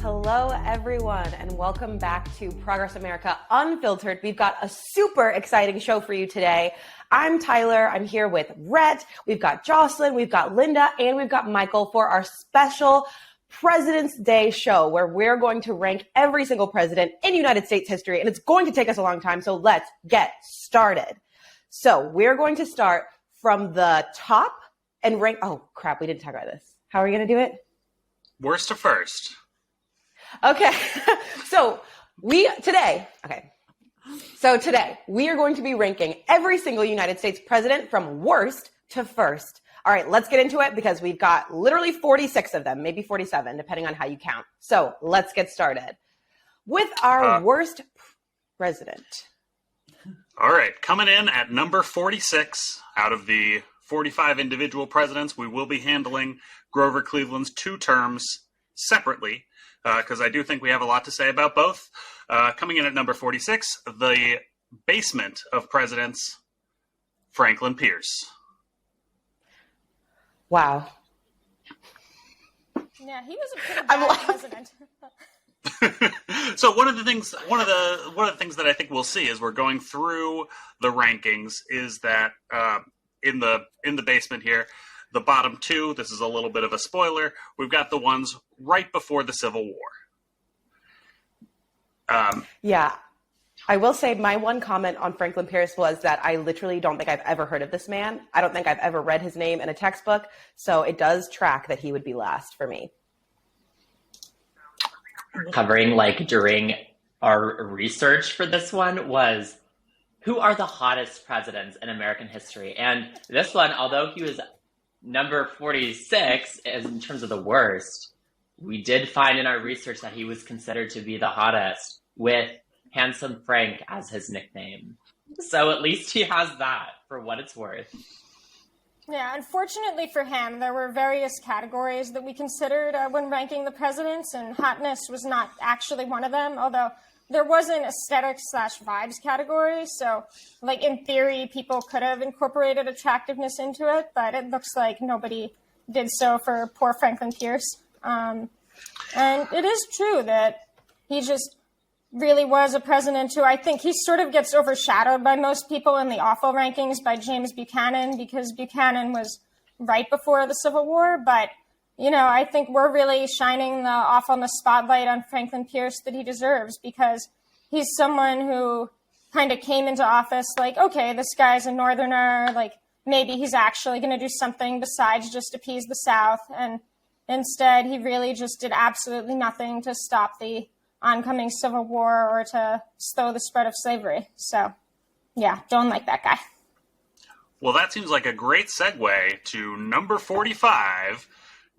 Hello, everyone, and welcome back to Progress America Unfiltered. We've got a super exciting show for you today. I'm Tyler. I'm here with RHETT. We've got JOCELYN, we've got Linda, and we've got Michael for our special President's Day show where we're going to rank every single president in United States history, and it's going to take us a long time, so let's get started. So we're going to start from the top and rank. Oh, crap, we didn't talk about this. How are we going to do it? Worst to first. Okay. So today we are going to be ranking every single United States president from worst to first. All right, let's get into it because we've got literally 46 of them, maybe 47, depending on how you count. So let's get started with our worst president. All right, coming in at number 46 out of the 45 individual presidents, we will be handling Grover Cleveland's 2 terms separately, because I do think we have a lot to say about both. Coming in at number 46, the basement of presidents, Franklin Pierce. Wow. Yeah, he was a pretty bad president. So one of the things that I think we'll see as we're going through the rankings is that in the basement here, the bottom 2, this is a little bit of a spoiler, we've got the ones right before the Civil War. Yeah. I will say my one comment on Franklin Pierce was that I literally don't think I've ever heard of this man. I don't think I've ever read his name in a textbook. So it does track that he would be last for me. Covering during our research for this one was who are the hottest presidents in American history? And this one, although he was number 46 in terms of the worst, we did find in our research that he was considered to be the hottest with Handsome Frank as his nickname. So at least he has that for what it's worth. Yeah, unfortunately for him, there were various categories that we considered when ranking the presidents, and hotness was not actually one of them, although there was an aesthetic/vibes category. So, in theory, people could have incorporated attractiveness into it, but it looks like nobody did so for poor Franklin Pierce. And it is true that he just really was a president who I think he sort of gets overshadowed by most people in the awful rankings by James Buchanan, because Buchanan was right before the Civil War. But, I think we're really shining the awfulness spotlight on Franklin Pierce that he deserves, because he's someone who kind of came into office okay, this guy's a Northerner, maybe he's actually going to do something besides just appease the South. And instead, he really just did absolutely nothing to stop the oncoming Civil War or to slow the spread of slavery. So, yeah, don't like that guy. Well, that seems like a great segue to number 45,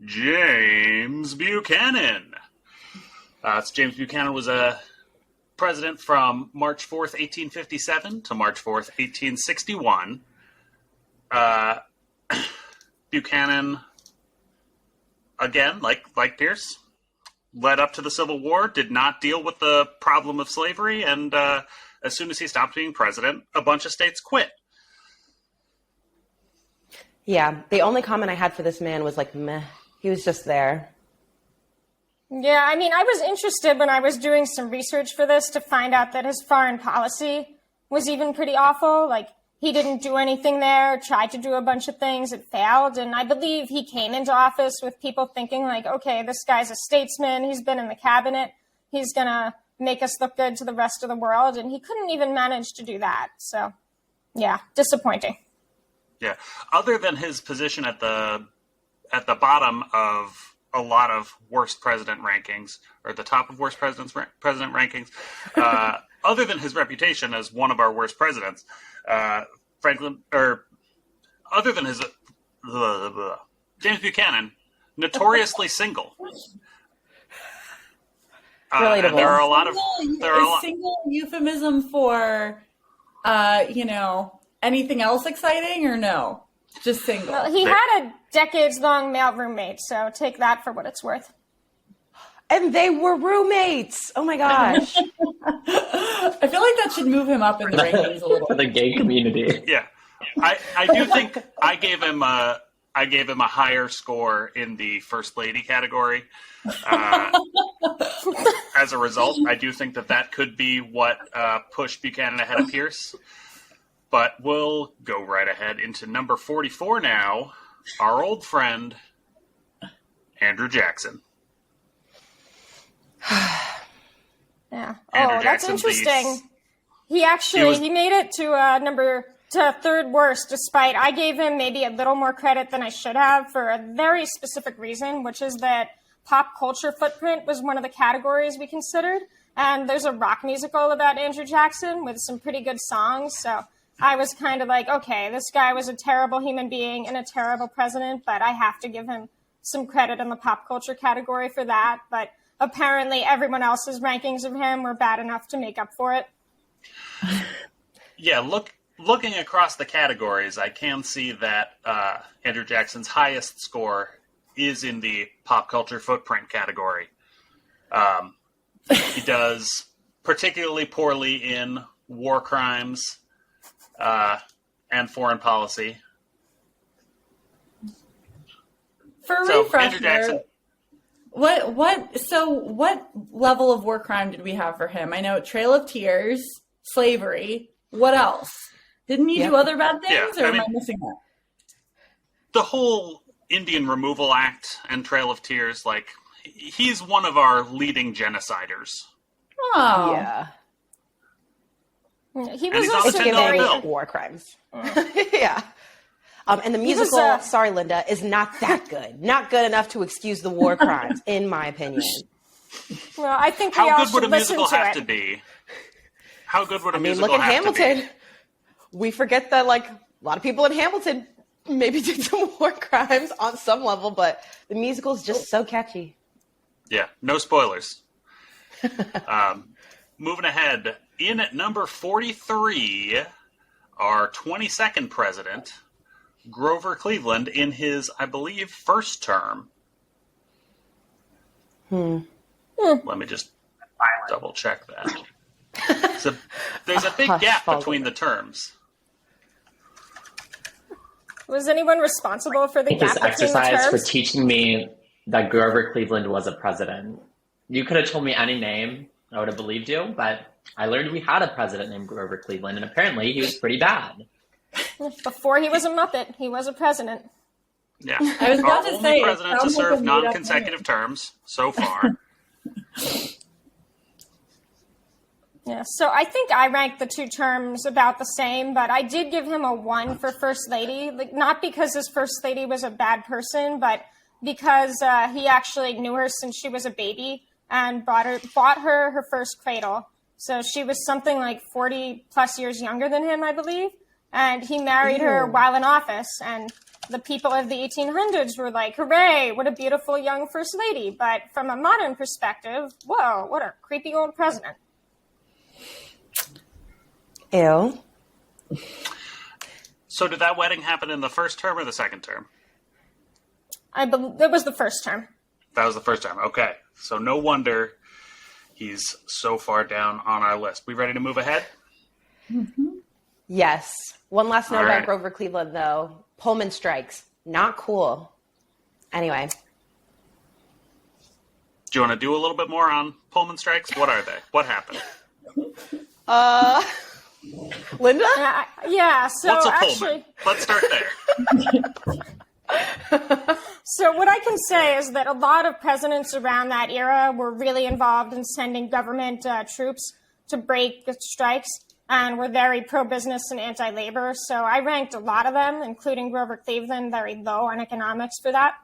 James Buchanan. James Buchanan was a president from March 4th, 1857 to March 4th, 1861. Buchanan, again, like Pierce, led up to the Civil War, did not deal with the problem of slavery, and as soon as he stopped being president, a bunch of states quit. Yeah, the only comment I had for this man was meh. He was just there. Yeah, I mean, I was interested when I was doing some research for this to find out that his foreign policy was even pretty awful. He didn't do anything there, tried to do a bunch of things, it failed. And I believe he came into office with people thinking okay, this guy's a statesman, he's been in the cabinet, he's going to make us look good to the rest of the world. And he couldn't even manage to do that. So, yeah, disappointing. Yeah, other than his position at the bottom of a lot of worst president rankings, or the top of worst president rankings, other than his reputation as one of our worst presidents, James Buchanan, notoriously single. Relatable. And there are a lot of single euphemism for, anything else exciting, or no? Just single. Well, he had a decades-long male roommate, so take that for what it's worth. And they were roommates. Oh my gosh. I feel like that should move him up in the rankings a little. For the gay community. Yeah. I do think I gave him I gave him a higher score in the First Lady category. As a result, I do think that could be what pushed Buchanan ahead of Pierce. But we'll go right ahead into number 44 now. Our old friend, Yeah. Andrew Jackson. Andrew Jackson, that's interesting. He made it to third worst, despite I gave him maybe a little more credit than I should have for a very specific reason, which is that pop culture footprint was one of the categories we considered. And there's a rock musical about Andrew Jackson with some pretty good songs. So I was kind of like, okay, this guy was a terrible human being and a terrible president, but I have to give him some credit in the pop culture category for that. But apparently everyone else's rankings of him were bad enough to make up for it. Yeah, looking across the categories, I can see that Andrew Jackson's highest score is in the pop culture footprint category. He does particularly poorly in war crimes and foreign policy. For a So, refresher, Andrew Jackson. What level of war crime did we have for him? I know Trail of Tears, slavery. What else? Didn't he do other bad things, Yeah, am I missing that? The whole Indian Removal Act and Trail of Tears, like, he's one of our leading genociders. Oh. Yeah. He And was he's on also the $10 very bill. War crimes. Yeah. And the musical, sorry, Linda, is not that good. Not good enough to excuse the war crimes, in my opinion. Well, I think we How all good would should a listen musical to have it. to be? How good would a I mean, musical look at have to be? Hamilton. We forget that, like, a lot of people in Hamilton maybe did some war crimes on some level, but the musical is just so catchy. Yeah, no spoilers. Moving ahead, in at number 43, our 22nd president, Grover Cleveland, in his, I believe, first term. Let me just double check that. There's a big gap between the terms. Was anyone responsible for the Thank gap this between the exercise for terms? teaching me that Grover Cleveland was a president. You could have told me any name, I would have believed you, but I learned we had a president named Grover Cleveland, and apparently he was pretty bad. Before he was a Muppet, he was a president. Yeah. I was about Our to only say, it president to sounds like a serve made-up non-consecutive terms so far. Yeah, so I think I ranked the two terms about the same, but I did give him a 1 for First Lady, like not because his First Lady was a bad person, but because he actually knew her since she was a baby and bought her first cradle. So she was something like 40 plus years younger than him, I believe, and he married her while in office, and the people of the 1800s were like, hooray, what a beautiful young First Lady. But from a modern perspective, whoa, what a creepy old president. Ew. So did that wedding happen in the first term or the second term? It was the first term. That was the first term. Okay. So no wonder he's so far down on our list. We ready to move ahead? Yes. One last note All right. about Grover Cleveland, though. Pullman strikes. Not cool. Anyway. Do you want to do a little bit more on Pullman strikes? What are they? What happened? Linda? Yeah, so What's a actually... Pullman? Let's start there. So what I can say is that a lot of presidents around that era were really involved in sending government troops to break the strikes and were very pro-business and anti-labor. So I ranked a lot of them, including Grover Cleveland, very low on economics for that.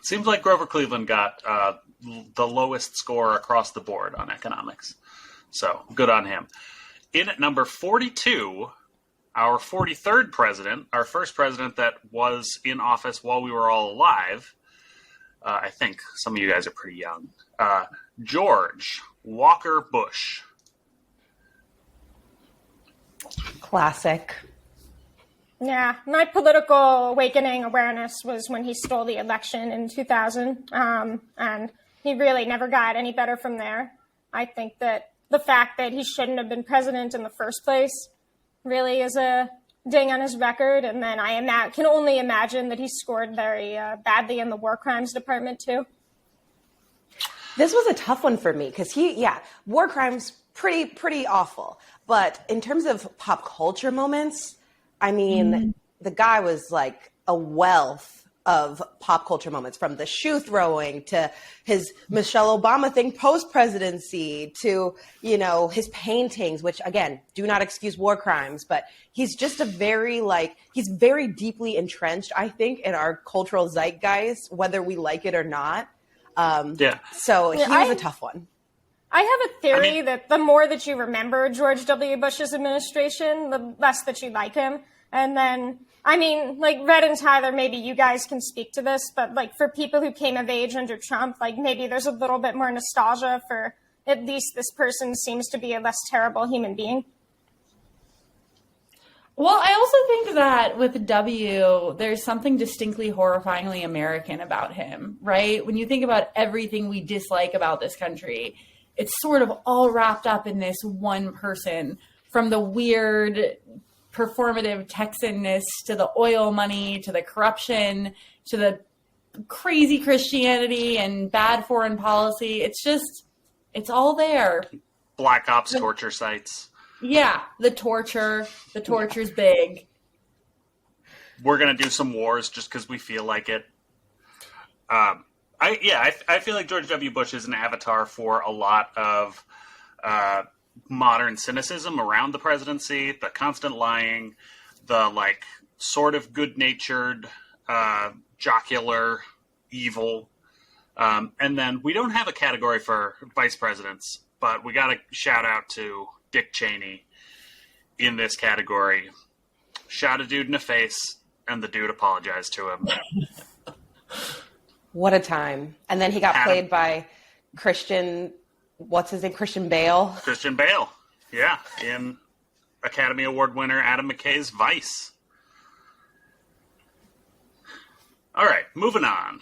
Seems like Grover Cleveland got the lowest score across the board on economics. So good on him. In at number 42, our 43rd president, our first president that was in office while we were all alive. I think some of you guys are pretty young. George Walker Bush. Classic. Yeah, my political awakening awareness was when he stole the election in 2000, and he really never got any better from there. I think that the fact that he shouldn't have been president in the first place really is a ding on his record. And then I can only imagine that he scored very badly in the war crimes department too. This was a tough one for me because war crimes, pretty awful. But in terms of pop culture moments, I mean, the guy was like a wealth of pop culture moments, from the shoe throwing to his Michelle Obama thing post-presidency to, you know, his paintings, which again, do not excuse war crimes, but he's just he's very deeply entrenched, I think, in our cultural zeitgeist, whether we like it or not. So he was a tough one. I have a theory that the more that you remember George W. Bush's administration, the less that you like him. And then, I mean, like Red and Tyler, maybe you guys can speak to this, but like for people who came of age under Trump, like maybe there's a little bit more nostalgia for at least this person seems to be a less terrible human being. Well, I also think that with W, there's something distinctly horrifyingly American about him, right? When you think about everything we dislike about this country, it's sort of all wrapped up in this one person, from the weird performative Texanness to the oil money to the corruption to the crazy Christianity and bad foreign policy. It's all there. Black ops torture sites. Yeah, the torture's big. We're going to do some wars just because we feel like it. I feel like George W. Bush is an avatar for a lot of modern cynicism around the presidency, the constant lying, the like sort of good-natured, jocular evil. And then we don't have a category for vice presidents, but we got to shout out to Dick Cheney in this category. Shot a dude in the face, and the dude apologized to him. What a time. And then he got played by Christian Bale. Christian Bale, yeah, in Academy Award winner Adam McKay's Vice. All right, moving on.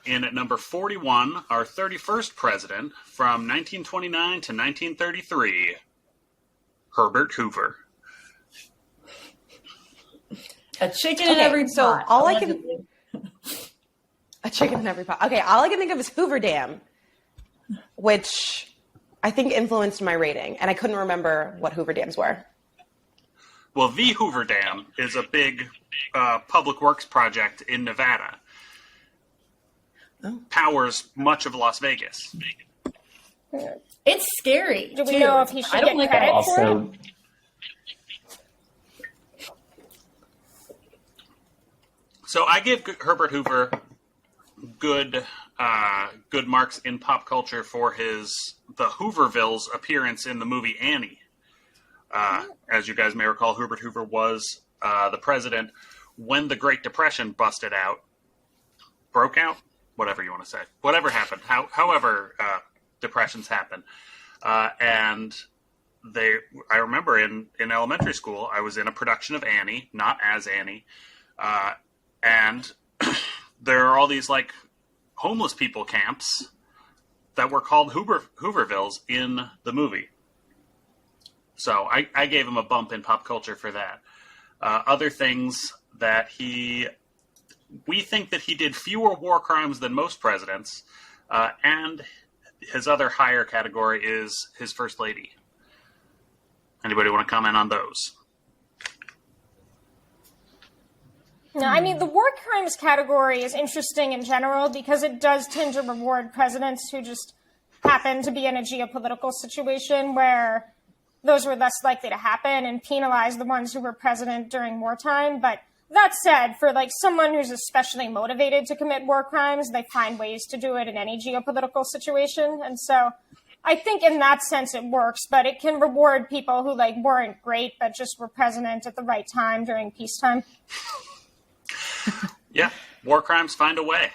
In at number 41, our 31st president from 1929 to 1933, Herbert Hoover. A chicken in every pot. So a chicken in every pot. Okay, all I can think of is Hoover Dam, which I think influenced my rating, and I couldn't remember what Hoover Dams were. Well, the Hoover Dam is a big public works project in Nevada. Powers much of Las Vegas. It's scary. Do we know if he should get credit for it? So I give Herbert Hoover good marks in pop culture for the Hoovervilles appearance in the movie Annie. As you guys may recall, Herbert Hoover was the president when the Great Depression broke out, whatever you want to say, whatever happened, however depressions happen. And I remember in elementary school, I was in a production of Annie, not as Annie, and there are all these like homeless people camps that were called Hoovervilles in the movie. So I gave him a bump in pop culture for that. Other things that we think that he did fewer war crimes than most presidents, and his other higher category is his first lady. Anybody want to comment on those? No, I mean, the war crimes category is interesting in general because it does tend to reward presidents who just happen to be in a geopolitical situation where those were less likely to happen, and penalize the ones who were president during wartime. But that said, for like someone who's especially motivated to commit war crimes, they find ways to do it in any geopolitical situation. And so I think in that sense it works, but it can reward people who like weren't great but just were president at the right time during peacetime. Yeah, war crimes find a way,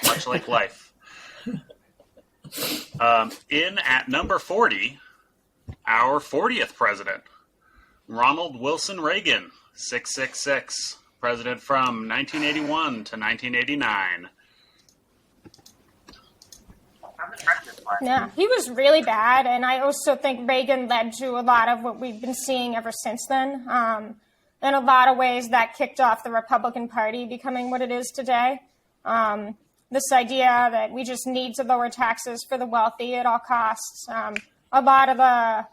much like life. In at number 40, our 40th president, Ronald Wilson Reagan, 666, president from 1981 to 1989. Yeah, he was really bad, and I also think Reagan led to a lot of what we've been seeing ever since then. in a lot of ways that kicked off the Republican Party becoming what it is today. This idea that we just need to lower taxes for the wealthy at all costs. A lot of the,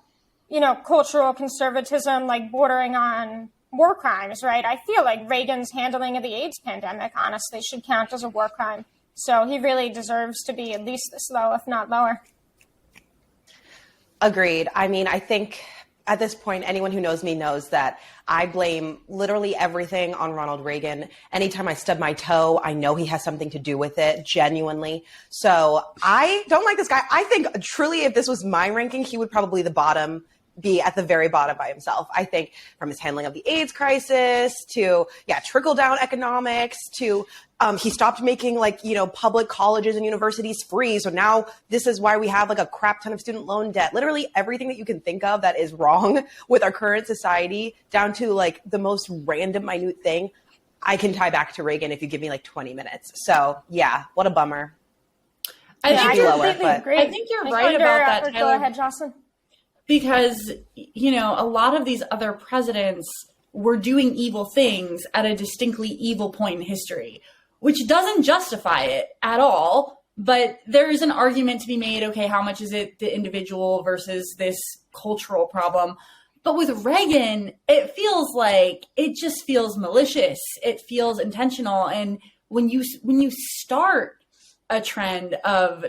cultural conservatism, like bordering on war crimes, right? I feel like Reagan's handling of the AIDS pandemic, honestly, should count as a war crime. So he really deserves to be at least this low, if not lower. Agreed. I mean, I think at this point, anyone who knows me knows that I blame literally everything on Ronald Reagan. Anytime I stub my toe, I know he has something to do with it, genuinely. So I don't like this guy. I think truly if this was my ranking, he would probably be at the very bottom by himself. I think from his handling of the AIDS crisis to, trickle down economics to he stopped making public colleges and universities free. So now this is why we have a crap ton of student loan debt. Literally everything that you can think of that is wrong with our current society, down to the most random minute thing, I can tie back to Reagan if you give me 20 minutes. So yeah, what a bummer. I think you're right about that, Tyler. Go ahead, JOCELYN. Because, a lot of these other presidents were doing evil things at a distinctly evil point in history, which doesn't justify it at all. But there is an argument to be made, okay, how much is it the individual versus this cultural problem? But with Reagan, it just feels malicious. It feels intentional. And when you start a trend of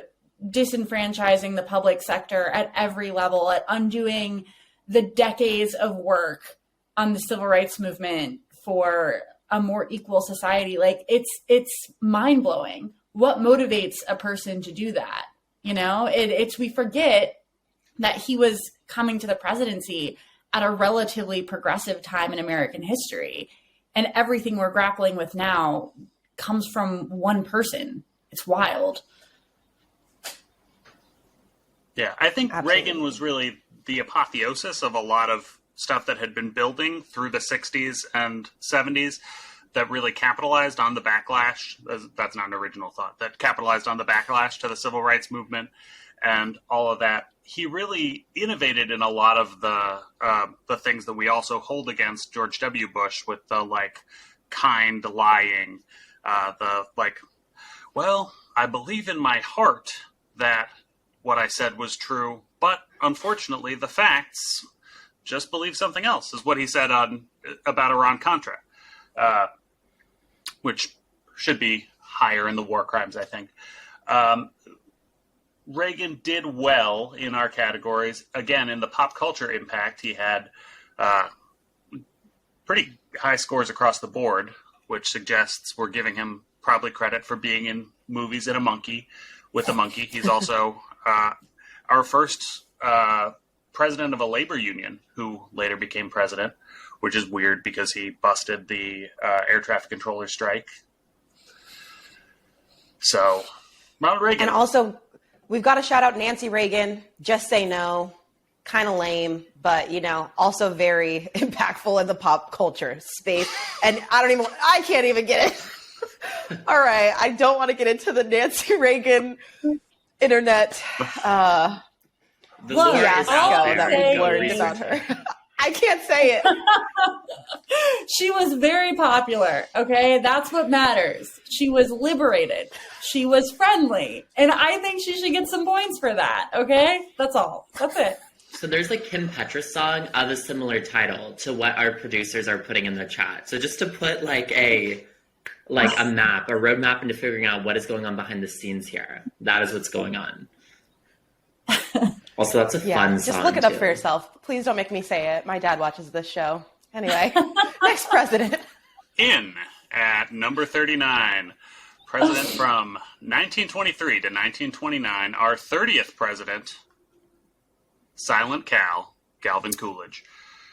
disenfranchising the public sector at every level, at undoing the decades of work on the civil rights movement for a more equal society, it's mind-blowing. What motivates a person to do that? We forget that he was coming to the presidency at a relatively progressive time in American history, and everything we're grappling with now comes from one person. It's wild. Yeah, I think Absolutely. Reagan was really the apotheosis of a lot of stuff that had been building through the 60s and 70s that really capitalized on the backlash. That's not an original thought. That capitalized on the backlash to the civil rights movement and all of that. He really innovated in a lot of the things that we also hold against George W. Bush with the kind lying, I believe in my heart that what I said was true, but unfortunately the facts just believe something else, is what he said about Iran-Contra, which should be higher in the war crimes, I think. Reagan did well in our categories. Again, in the pop culture impact, he had pretty high scores across the board, which suggests we're giving him probably credit for being in movies with a monkey. He's also our first president of a labor union who later became president, which is weird because he busted the air traffic controller strike. So, Ronald Reagan. And also, we've got to shout out Nancy Reagan. Just say no. Kind of lame, but, also very impactful in the pop culture space. And I can't even get it. All right. I don't want to get into the Nancy Reagan internet. That we learned about her. I can't say it. She was very popular, okay? That's what matters. She was liberated. She was friendly. And I think she should get some points for that, okay? That's all. That's it. So there's a Kim Petras song of a similar title to what our producers are putting in the chat. So just to put a map, a roadmap into figuring out what is going on behind the scenes here. That is what's going on. Also, that's a fun song. Just look it up for yourself. Please don't make me say it. My dad watches this show. Anyway, next president. In at number 39, president from 1923 to 1929, our 30th president, Silent Cal, Calvin Coolidge.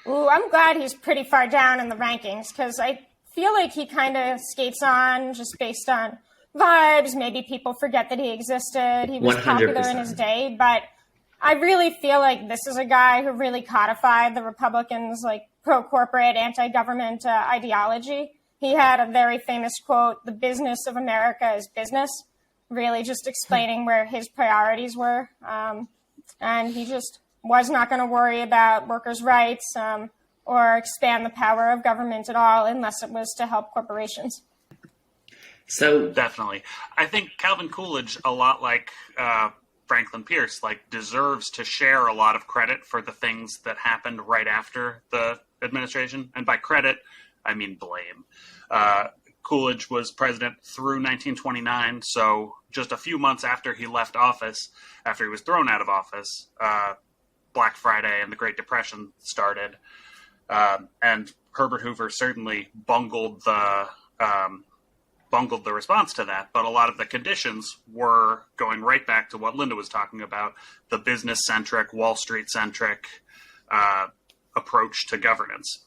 Ooh, I'm glad he's pretty far down in the rankings, because I feel like he kind of skates on just based on vibes. Maybe people forget that he existed. He was 100%. Popular in his day, but I really feel like this is a guy who really codified the Republicans' pro-corporate, anti-government ideology. He had a very famous quote, "The business of America is business," really just explaining where his priorities were. And he just was not going to worry about workers' rights, or expand the power of government at all unless it was to help corporations. So Definitely. I think Calvin Coolidge, a lot like Franklin Pierce, like deserves to share a lot of credit for the things that happened right after the administration. And by credit, I mean blame. Coolidge was president through 1929, so just a few months after he left office, after he was thrown out of office, Black Friday and the Great Depression started. And Herbert Hoover certainly bungled the response to that, but a lot of the conditions were going right back to what Linda was talking about, the business-centric, Wall Street-centric approach to governance.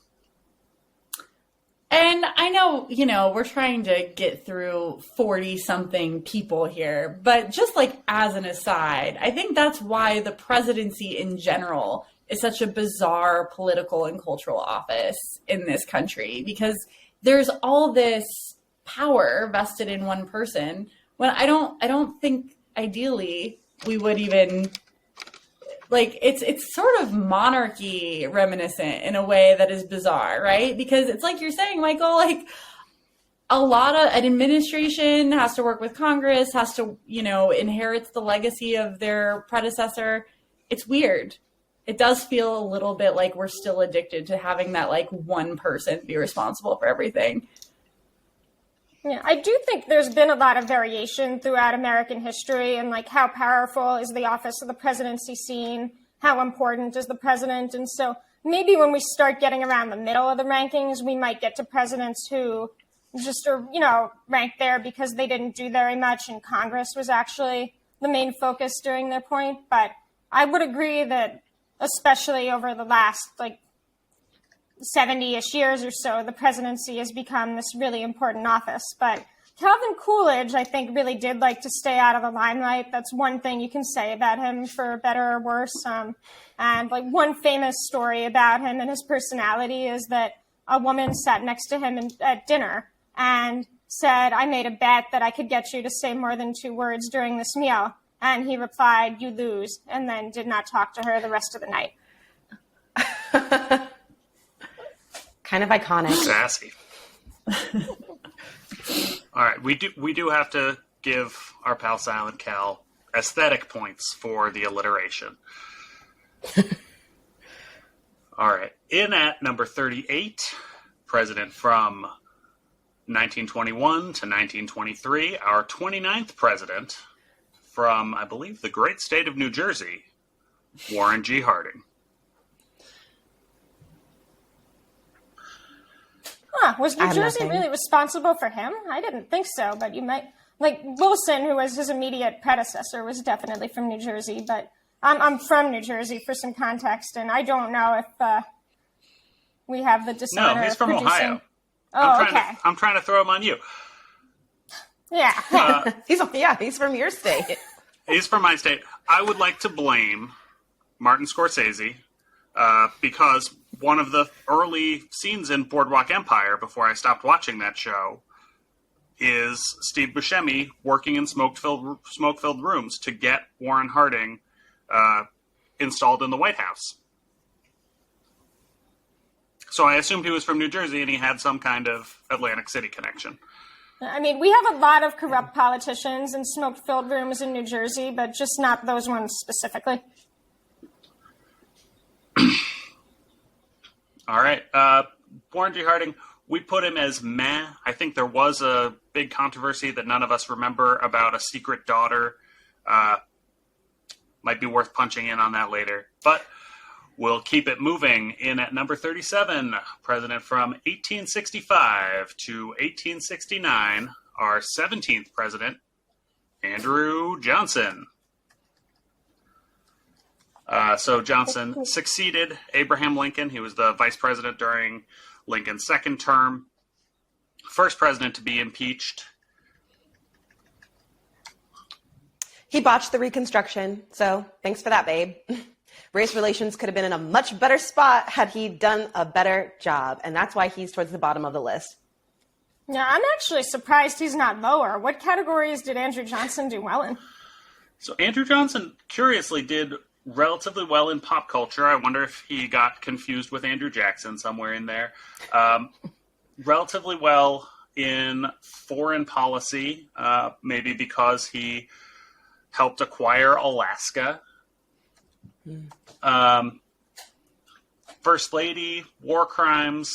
And I know, we're trying to get through 40-something people here, but just like as an aside, I think that's why the presidency in general is such a bizarre political and cultural office in this country, because there's all this power vested in one person, when I don't think ideally we would even, like, it's sort of monarchy reminiscent in a way that is bizarre, right? Because it's like you're saying, Michael, like a lot of an administration has to work with Congress, has to, inherits the legacy of their predecessor. It's weird. It does feel a little bit like we're still addicted to having that like one person be responsible for everything. Yeah, I do think there's been a lot of variation throughout American history, and like how powerful is the office of the presidency seen, how important is the president. And so maybe when we start getting around the middle of the rankings, we might get to presidents who just are, ranked there because they didn't do very much and Congress was actually the main focus during their point. But I would agree that especially over the last 70-ish years or so, the presidency has become this really important office. But Calvin Coolidge, I think, really did like to stay out of the limelight. That's one thing you can say about him, for better or worse. And like one famous story about him and his personality is that a woman sat next to him at dinner and said, "I made a bet that I could get you to say more than 2 words during this meal." And he replied, "You lose," and then did not talk to her the rest of the night. Kind of iconic. Sassy. All right, we do have to give our pal Silent Cal aesthetic points for the alliteration. All right, in at number 38, president from 1921 to 1923, our 29th president from, I believe, the great state of New Jersey, Warren G. Harding. Was New Jersey really responsible for him? I didn't think so, but you might. Like Wilson, who was his immediate predecessor, was definitely from New Jersey, but I'm from New Jersey for some context, and I don't know if we have the dishonor. No, he's from producing... Ohio. Oh, I'm trying to throw him on you. Yeah. He's from your state. He's from my state. I would like to blame Martin Scorsese because one of the early scenes in Boardwalk Empire, before I stopped watching that show, is Steve Buscemi working in smoke-filled rooms to get Warren Harding installed in the White House. So I assumed he was from New Jersey and he had some kind of Atlantic City connection. I mean, we have a lot of corrupt politicians in smoke-filled rooms in New Jersey, but just not those ones specifically. All right. Warren G. Harding, we put him as meh. I think there was a big controversy that none of us remember about a secret daughter. Might be worth punching in on that later. But we'll keep it moving. In at number 37, president from 1865 to 1869, our 17th president, Andrew Johnson. So Johnson succeeded Abraham Lincoln. He was the vice president during Lincoln's second term. First president to be impeached. He botched the Reconstruction, so thanks for that, babe. Race relations could have been in a much better spot had he done a better job, and that's why he's towards the bottom of the list. Yeah, I'm actually surprised he's not lower. What categories did Andrew Johnson do well in? So Andrew Johnson, curiously, did relatively well in pop culture. I wonder if he got confused with Andrew Jackson somewhere in there. Relatively well in foreign policy, maybe because he helped acquire Alaska. First Lady, war crimes.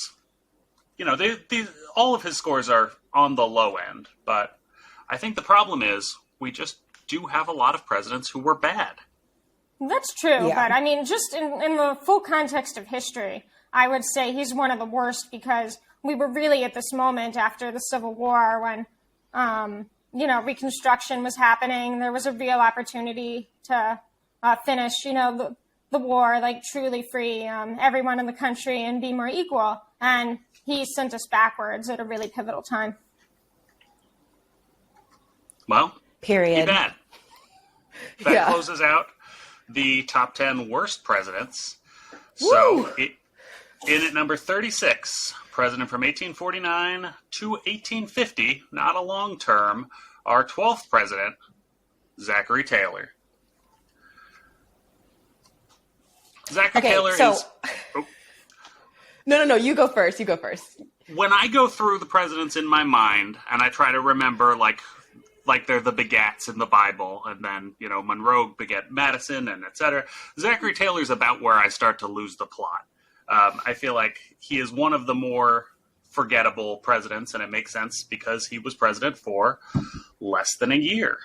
You know, all of his scores are on the low end, but I think the problem is we just do have a lot of presidents who were bad. That's true, but I mean, just in the full context of history, I would say he's one of the worst because we were really at this moment after the Civil War when, Reconstruction was happening. There was a real opportunity to finish, the war like truly free everyone in the country and be more equal. And he sent us backwards at a really pivotal time. Well, period. Too bad. That closes out the top 10 worst presidents. Woo! So in at number 36, president from 1849 to 1850, not a long term, our 12th president, Zachary Taylor. Zachary Taylor is... Oh. No, you go first. When I go through the presidents in my mind, and I try to remember, like they're the begats in the Bible, and then, Monroe begat Madison, and et cetera, Zachary Taylor's about where I start to lose the plot. I feel like he is one of the more forgettable presidents, and it makes sense because he was president for less than a year.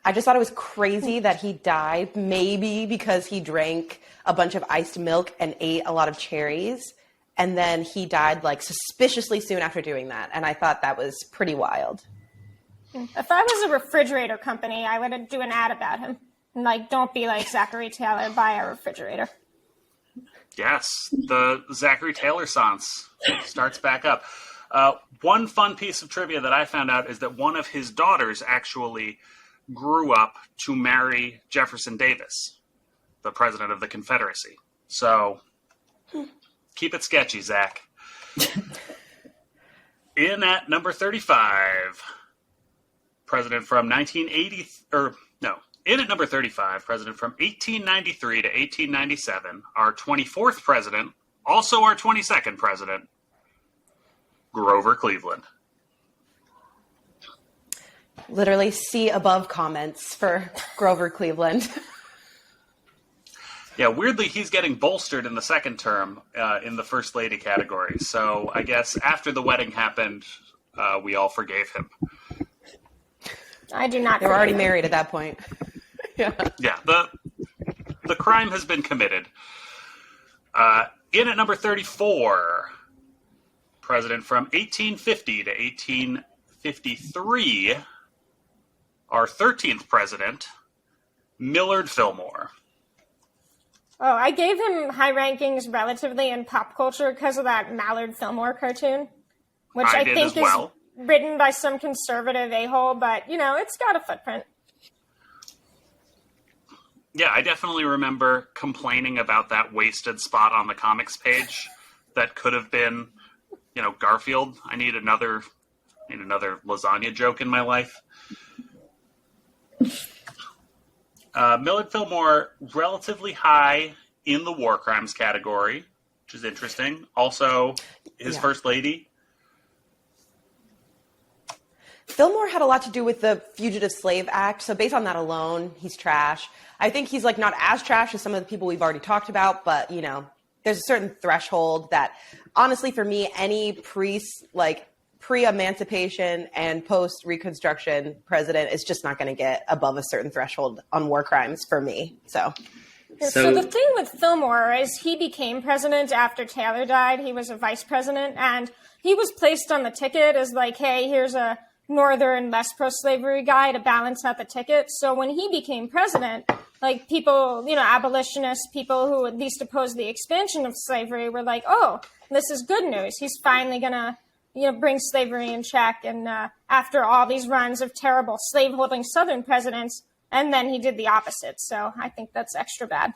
I just thought it was crazy that he died, maybe because he drank a bunch of iced milk and ate a lot of cherries. And then he died like suspiciously soon after doing that. And I thought that was pretty wild. If I was a refrigerator company, I would do an ad about him. Like, don't be like Zachary Taylor, buy a refrigerator. Yes, the Zachary Taylor science starts back up. One fun piece of trivia that I found out is that one of his daughters actually grew up to marry Jefferson Davis, the president of the Confederacy. So keep it sketchy, Zach. In at number 35, president from 1980, in at number 35, president from 1893 to 1897, our 24th president, also our 22nd president, Grover Cleveland. Literally see above comments for Grover Cleveland. Yeah, weirdly, he's getting bolstered in the second term in the First Lady category. So I guess after the wedding happened, we all forgave him. I do not. They were already married at that point. Yeah, the crime has been committed. In at number 34, president from 1850 to 1853, our 13th president, Millard Fillmore. Oh, I gave him high rankings relatively in pop culture because of that Millard Fillmore cartoon, which I think is written by some conservative a-hole, but, it's got a footprint. Yeah, I definitely remember complaining about that wasted spot on the comics page that could have been, Garfield. I need another lasagna joke in my life. Millard Fillmore, relatively high in the war crimes category, which is interesting. Also, his first lady. Fillmore had a lot to do with the Fugitive Slave Act. So based on that alone, he's trash. I think he's not as trash as some of the people we've already talked about, but there's a certain threshold that honestly for me, any pre-emancipation and post-Reconstruction president is just not going to get above a certain threshold on war crimes for me. So the thing with Fillmore is he became president after Taylor died. He was a vice president, and he was placed on the ticket as hey, here's a northern, less pro-slavery guy to balance out the ticket. So when he became president, people, abolitionists, people who at least opposed the expansion of slavery were oh, this is good news. He's finally going to bring slavery in check. And after all these runs of terrible slaveholding Southern presidents, and then he did the opposite. So I think that's extra bad.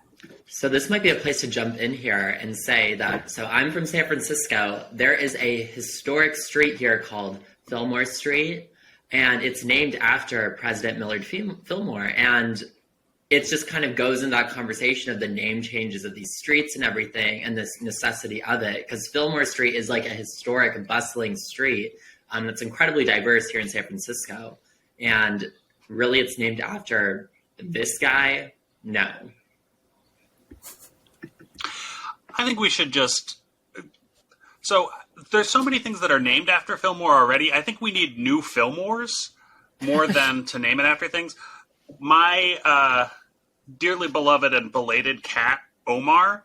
So this might be a place to jump in here and say that, so I'm from San Francisco. There is a historic street here called Fillmore Street, and it's named after President Millard Fillmore. And it just kind of goes in that conversation of the name changes of these streets and everything and this necessity of it. Because Fillmore Street is like a historic, bustling street that's incredibly diverse here in San Francisco. And really it's named after this guy? No. I think we should just... So there's so many things that are named after Fillmore already. I think we need new Fillmores more than to name it after things. My dearly beloved and belated cat, Omar,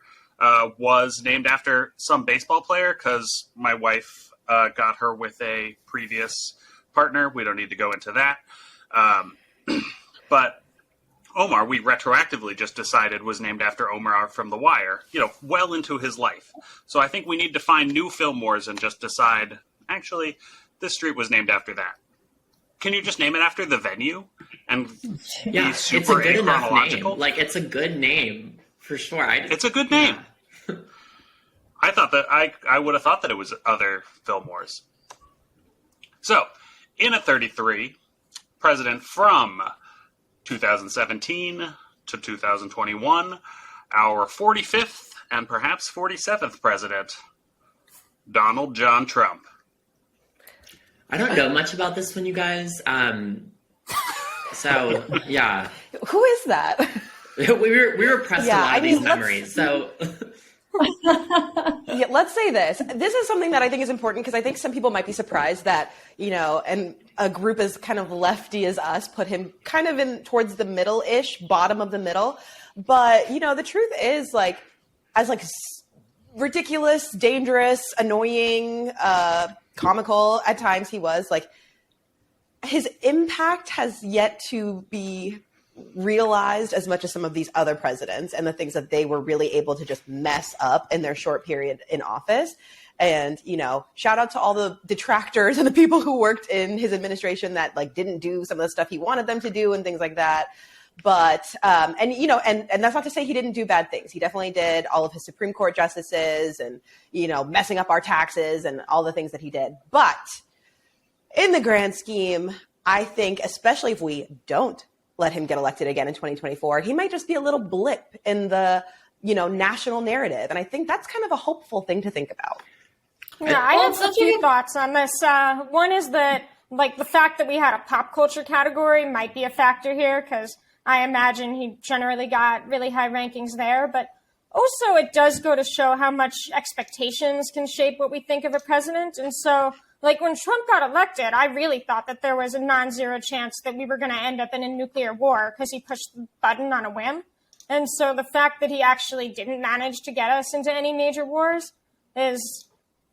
was named after some baseball player because my wife got her with a previous partner. We don't need to go into that. But Omar, we retroactively just decided was named after Omar from The Wire, well into his life. So I think we need to find new Fillmores and just decide, actually, this street was named after that. Can you just name it after the venue and be super it's a good enough chronological? name. Like, it's a good name for sure. It's a good name. Yeah. I thought that I would have thought that it was other Fillmores. So, in at 33, president from 2017 to 2021, our 45th and perhaps 47th president, Donald John Trump. I don't know much about this one, you guys. So, yeah. Who is that? we were pressed a lot of these memories, so... Yeah, let's say this. This is something that I think is important because I think some people might be surprised that, and a group as kind of lefty as us put him kind of in towards the middle-ish, bottom of the middle. But, the truth is, as ridiculous, dangerous, annoying, comical at times he was, his impact has yet to be realized as much as some of these other presidents and the things that they were really able to just mess up in their short period in office. And, shout out to all the detractors and the people who worked in his administration that didn't do some of the stuff he wanted them to do and things like that. But, and that's not to say he didn't do bad things. He definitely did all of his Supreme Court justices and, messing up our taxes and all the things that he did. But in the grand scheme, I think, especially if we don't let him get elected again in 2024, he might just be a little blip in the, national narrative. And I think that's kind of a hopeful thing to think about. Yeah, I have a few thoughts on this. One is that, the fact that we had a pop culture category might be a factor here, because I imagine he generally got really high rankings there. But also, it does go to show how much expectations can shape what we think of a president. And so, when Trump got elected, I really thought that there was a non-zero chance that we were going to end up in a nuclear war because he pushed the button on a whim. And so the fact that he actually didn't manage to get us into any major wars is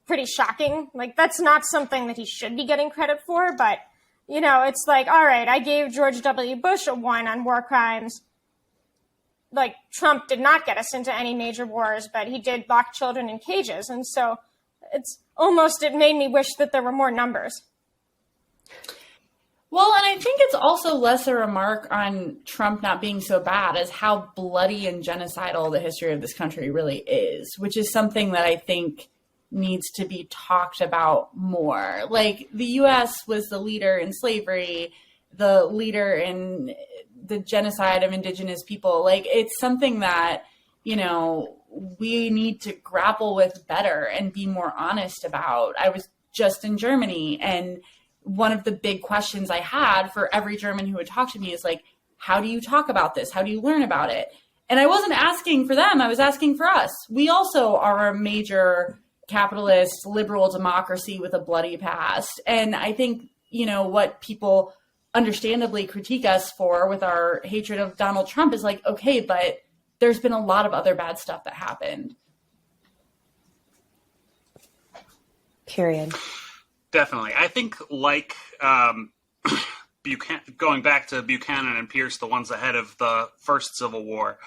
pretty shocking. That's not something that he should be getting credit for. But, it's all right, I gave George W. Bush a 1 on war crimes. Trump did not get us into any major wars, but he did lock children in cages. And so it made me wish that there were more numbers. Well, and I think it's also less a remark on Trump not being so bad as how bloody and genocidal the history of this country really is, which is something that I think needs to be talked about more. The U.S. was the leader in slavery, the leader in the genocide of indigenous people. It's something that, we need to grapple with better and be more honest about. I was just in Germany, and one of the big questions I had for every German who would talk to me is how do you talk about this? How do you learn about it? And I wasn't asking for them. I was asking for us. We also are a major capitalist liberal democracy with a bloody past. And I think, what people understandably critique us for with our hatred of Donald Trump is okay, but there's been a lot of other bad stuff that happened. Period. Definitely. I think going back to Buchanan and Pierce, the ones ahead of the first Civil War,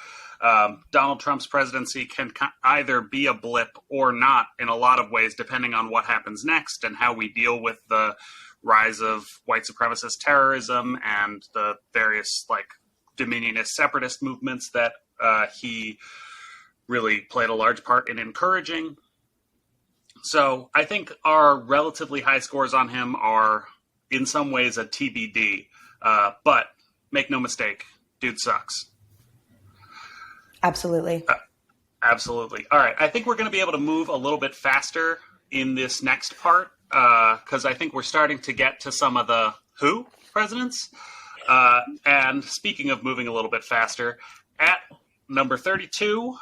Donald Trump's presidency can either be a blip or not in a lot of ways, depending on what happens next and how we deal with the rise of white supremacist terrorism and the various dominionist separatist movements that he really played a large part in encouraging. So I think our relatively high scores on him are in some ways a TBD, but make no mistake, dude sucks. Absolutely. Absolutely. All right. I think we're going to be able to move a little bit faster in this next part because I think we're starting to get to some of the who presidents. And speaking of moving a little bit faster, at number 32,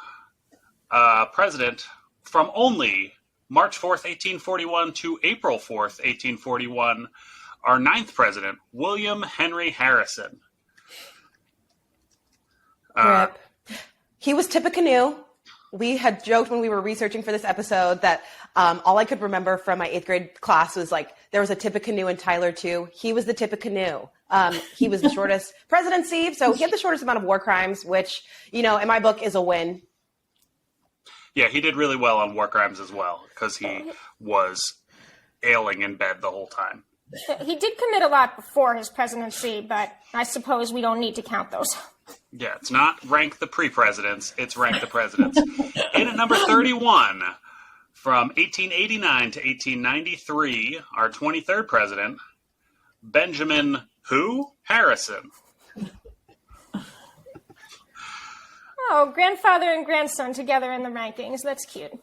president from only March 4th, 1841 to April 4th, 1841, our ninth president, William Henry Harrison. Rip. He was Tippecanoe. We had joked when we were researching for this episode that all I could remember from my 8th grade class was like there was a Tippecanoe in Tyler too. He was the Tippecanoe. He was the shortest presidency, so he had the shortest amount of war crimes, which, in my book is a win. Yeah, he did really well on war crimes as well because he was ailing in bed the whole time. He did commit a lot before his presidency, but I suppose we don't need to count those. Yeah, it's not rank the pre-presidents, it's rank the presidents. In at number 31, from 1889 to 1893, our 23rd president, Benjamin who? Harrison. Oh, grandfather and grandson together in the rankings. That's cute.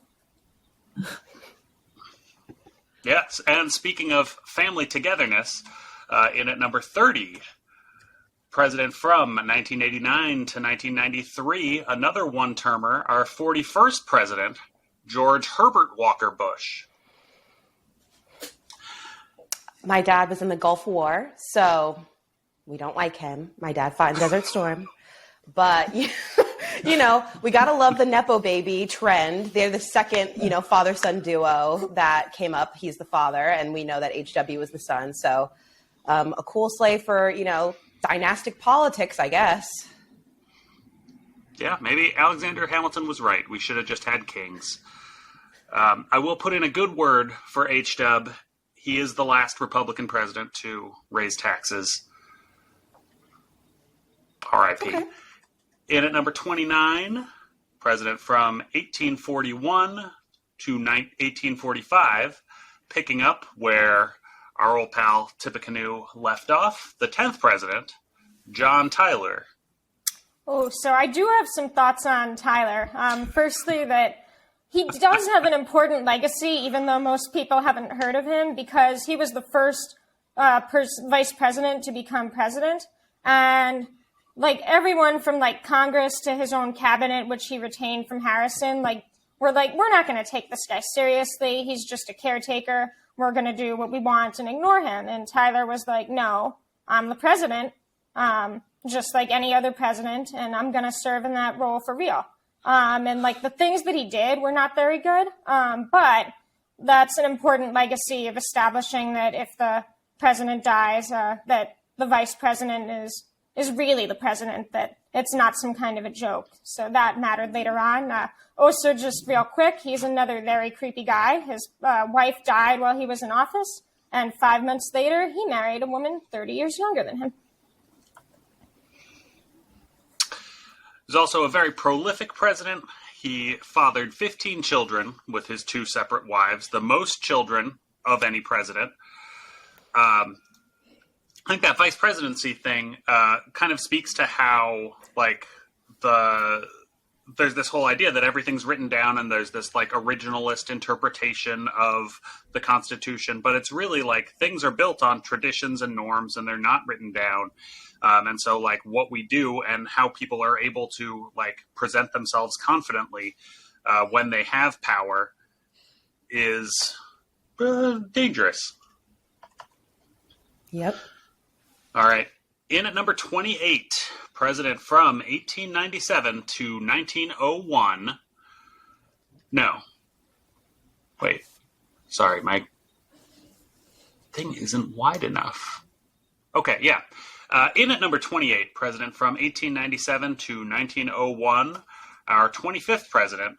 Yes, and speaking of family togetherness, in at number 30, president from 1989 to 1993, another one-termer, our 41st president, George Herbert Walker Bush. My dad was in the Gulf War, so we don't like him. My dad fought in Desert Storm. But, we got to love the Nepo baby trend. They're the second, father-son duo that came up. He's the father, and we know that HW was the son. So a cool sleigh for, dynastic politics, I guess. Yeah, maybe Alexander Hamilton was right. We should have just had kings. I will put in a good word for HW. He is the last Republican president to raise taxes. R.I.P. Okay. In at number 29, president from 1841 to 1845, picking up where our old pal Tippecanoe left off, the 10th president, John Tyler. Oh, so I do have some thoughts on Tyler. Firstly, that he does have an important legacy, even though most people haven't heard of him, because he was the first vice president to become president. And everyone from Congress to his own cabinet, which he retained from Harrison, we're not going to take this guy seriously. He's just a caretaker. We're going to do what we want and ignore him. And Tyler was like, no, I'm the president, just like any other president, and I'm going to serve in that role for real. And the things that he did were not very good. But that's an important legacy of establishing that if the president dies, that the vice president is really the president, that it's not some kind of a joke. So that mattered later on. Also, just real quick, he's another very creepy guy. His wife died while he was in office, and 5 months later, he married a woman 30 years younger than him. He's also a very prolific president. He fathered 15 children with his 2 separate wives, the most children of any president. I think that vice presidency thing kind of speaks to how, there's this whole idea that everything's written down and there's this, originalist interpretation of the Constitution, but it's really, things are built on traditions and norms and they're not written down. And so, what we do and how people are able to, present themselves confidently when they have power is dangerous. Yep. All right. In at number 28, president from 1897 to 1901. No. Wait. Sorry, my thing isn't wide enough. Okay, yeah. In at number 28, president from 1897 to 1901, our 25th president,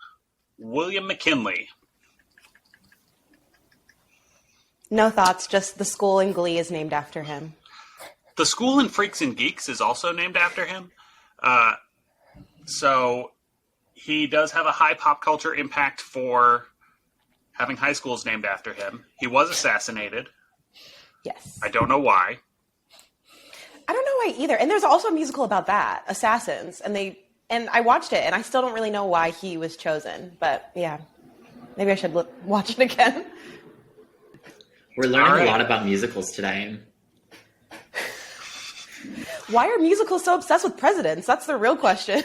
William McKinley. No thoughts, just the school in Glee is named after him. The school in Freaks and Geeks is also named after him. So he does have a high pop culture impact for having high schools named after him. He was assassinated. Yes. I don't know why. I don't know why either. And there's also a musical about that, Assassins, and and I watched it, and I still don't really know why he was chosen. But yeah, maybe I should watch it again. We're learning a lot about musicals today. Why are musicals so obsessed with presidents? That's the real question.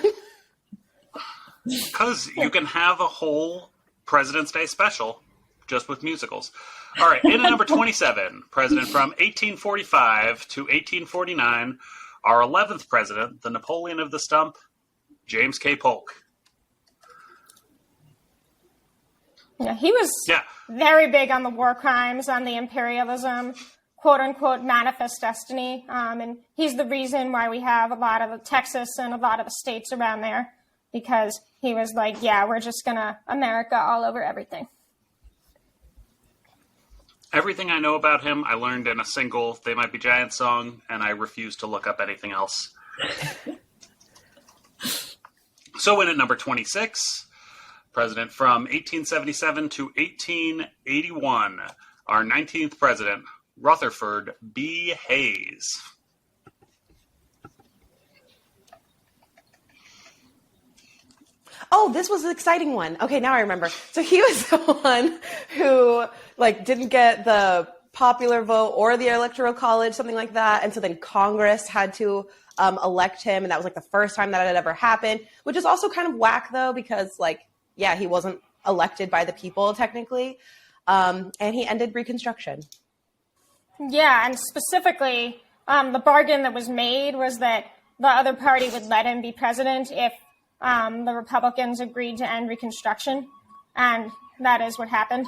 Because you can have a whole President's Day special just with musicals. All right, in at number 27, president from 1845 to 1849, our 11th president, the Napoleon of the Stump, James K. Polk. Yeah, he was very big on the war crimes, on the imperialism, quote-unquote manifest destiny. And he's the reason why we have a lot of the Texas and a lot of the states around there, because he was like, yeah, we're just going to America all over everything. Everything I know about him, I learned in a single They Might Be Giants song, and I refuse to look up anything else. So in at number 26, president from 1877 to 1881, our 19th president, Rutherford B. Hayes. Oh, this was an exciting one. Okay, now I remember. So he was the one who didn't get the popular vote or the electoral college, something like that. And so then Congress had to elect him. And that was the first time that had ever happened, which is also kind of whack though, because he wasn't elected by the people technically. And he ended Reconstruction. Yeah, and specifically, the bargain that was made was that the other party would let him be president if the Republicans agreed to end Reconstruction, and that is what happened.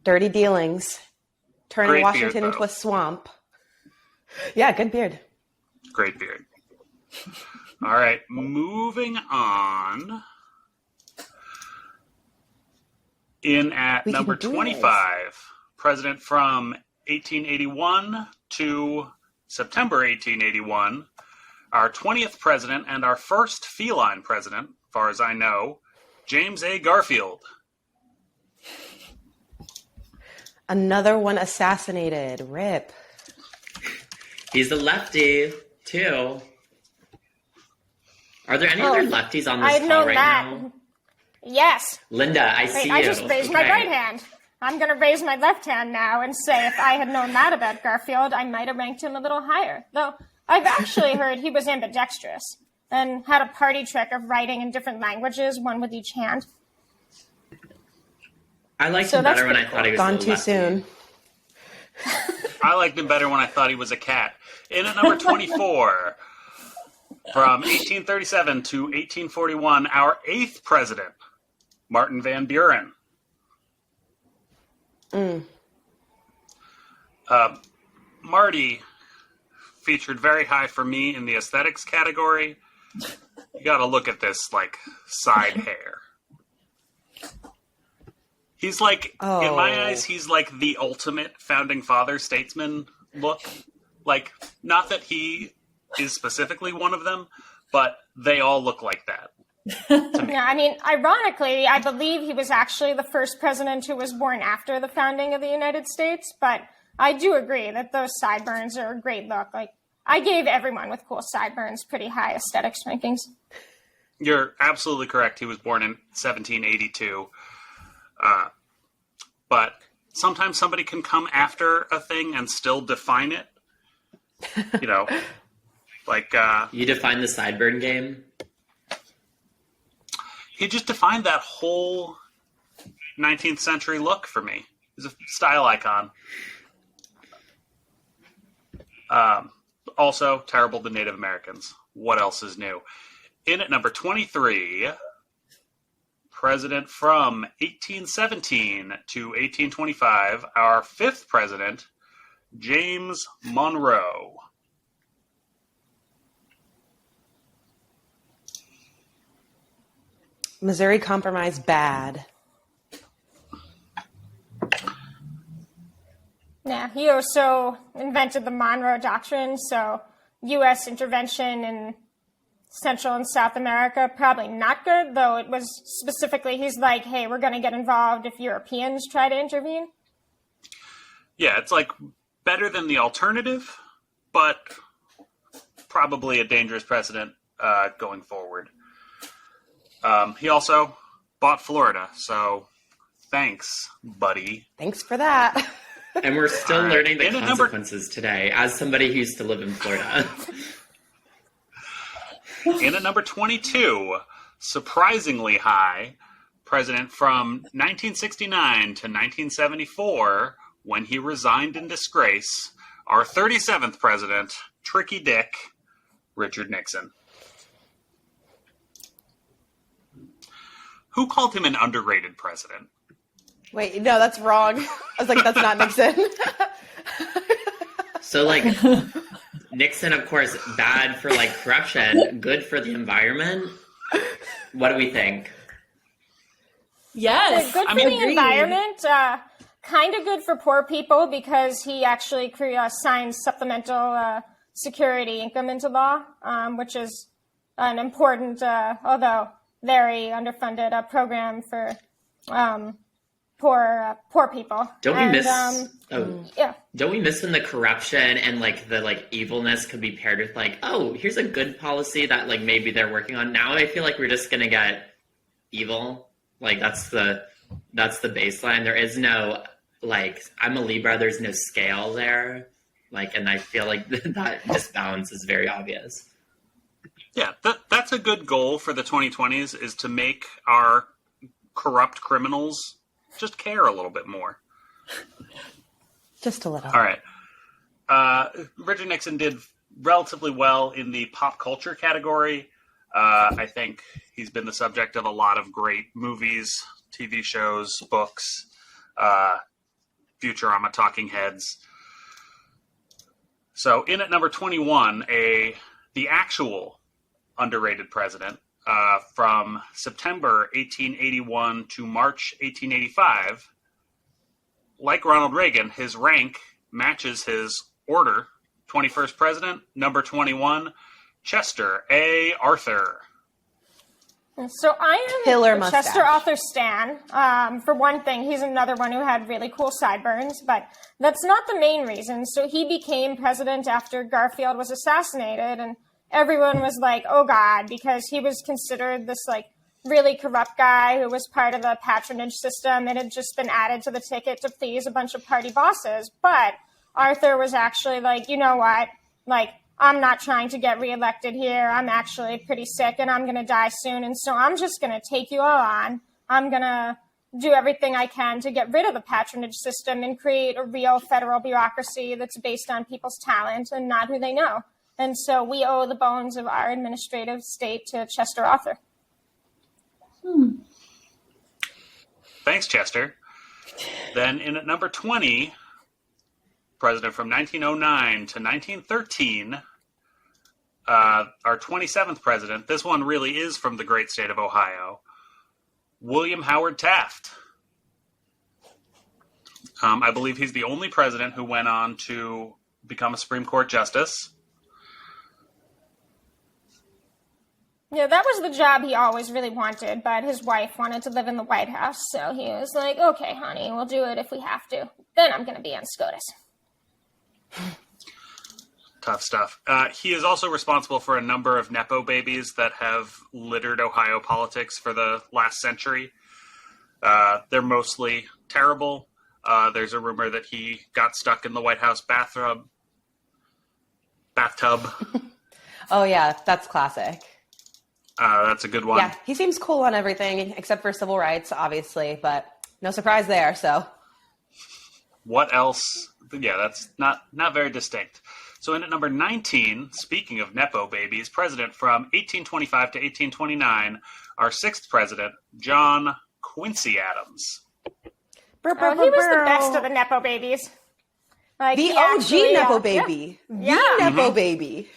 Dirty dealings, turning Great Washington beard, into a swamp. Yeah, good beard. Great beard. All right, moving on. In at number 25, president from 1881 to September 1881, our 20th president and our first feline president, as far as I know, James A. Garfield. Another one assassinated. RIP. He's a lefty, too. Are there any other lefties on this call right now? Yes. Linda, I see you. I just raised my right hand. I'm going to raise my left hand now and say if I had known that about Garfield, I might have ranked him a little higher. Though I've actually heard he was ambidextrous and had a party trick of writing in different languages, one with each hand. I liked him better when I thought he was gone too soon. I liked him better when I thought he was a cat. In at number 24, from 1837 to 1841, our 8th president, Martin Van Buren. Marty featured very high for me in the aesthetics category. You got to look at this side hair. He's in my eyes, he's the ultimate founding father statesman look. Not that he is specifically one of them, but they all look like that. Yeah, I mean, ironically, I believe he was actually the first president who was born after the founding of the United States, but I do agree that those sideburns are a great look. I gave everyone with cool sideburns pretty high aesthetics rankings. You're absolutely correct. He was born in 1782. But sometimes somebody can come after a thing and still define it. You define the sideburn game? He just defined that whole 19th century look for me. He's a style icon. Also, terrible to Native Americans. What else is new? In at number 23, president from 1817 to 1825, our 5th president, James Monroe. Missouri Compromise bad. Yeah, he also invented the Monroe Doctrine, so U.S. intervention in Central and South America, probably not good, though it was specifically, he's like, hey, we're going to get involved if Europeans try to intervene. Yeah, it's better than the alternative, but probably a dangerous precedent going forward. He also bought Florida, so thanks, buddy. Thanks for that. And we're still learning the In at consequences today, as somebody who used to live in Florida. In at number 22, surprisingly high, president from 1969 to 1974, when he resigned in disgrace, our 37th president, Tricky Dick, Richard Nixon. Who called him an underrated president? Wait, no, that's wrong. I was like, that's not Nixon. So, like, Nixon, of course, bad for, like, corruption, good for the environment. What do we think? Yes. Good for the environment. Kind of good for poor people because he actually signed supplemental security income into law, which is an important, although very underfunded program for poor people. Don't we miss? Yeah. Don't we miss when the corruption and like the like evilness could be paired with like, oh, here's a good policy that like maybe they're working on. Now I feel like we're just gonna get evil. Like that's the baseline. There is no like I'm a Libra. There's no scale there. Like, and I feel like that disbalance is very obvious. Yeah, that's a good goal for the 2020s is to make our corrupt criminals just care a little bit more. Just a little. All right. Richard Nixon did relatively well in the pop culture category. I think he's been the subject of a lot of great movies, TV shows, books, Futurama, Talking Heads. So in at number 21, the actual underrated president from September 1881 to March 1885. Like Ronald Reagan, his rank matches his order. 21st president, number 21, Chester A. Arthur. So I am Killer a mustache. Chester Arthur stan. For one thing, he's another one who had really cool sideburns, but that's not the main reason. So he became president after Garfield was assassinated, and everyone was like, oh God, because he was considered this like really corrupt guy who was part of the patronage system and had just been added to the ticket to please a bunch of party bosses. But Arthur was actually like, you know what, like, I'm not trying to get reelected here. I'm actually pretty sick and I'm going to die soon. And so I'm just going to take you all on. I'm going to do everything I can to get rid of the patronage system and create a real federal bureaucracy that's based on people's talent and not who they know. And so we owe the bones of our administrative state to Chester Arthur. Thanks, Chester. Then in at number 20, president from 1909 to 1913, our 27th president, this one really is from the great state of Ohio, William Howard Taft. I believe he's the only president who went on to become a Supreme Court justice. Yeah, that was the job he always really wanted, but his wife wanted to live in the White House, so he was like, okay, honey, we'll do it if we have to. Then I'm going to be on SCOTUS. Tough stuff. He is also responsible for a number of Nepo babies that have littered Ohio politics for the last century. They're mostly terrible. There's a rumor that he got stuck in the White House bathtub. Oh, yeah, that's classic. That's a good one. Yeah, he seems cool on everything except for civil rights, obviously, but no surprise there, so. What else? Yeah, that's not very distinct. So in at number 19, speaking of Nepo babies, president from 1825 to 1829, our sixth president, John Quincy Adams. He was the best of the Nepo babies. Like, the OG Nepo baby. Yeah. The Nepo baby.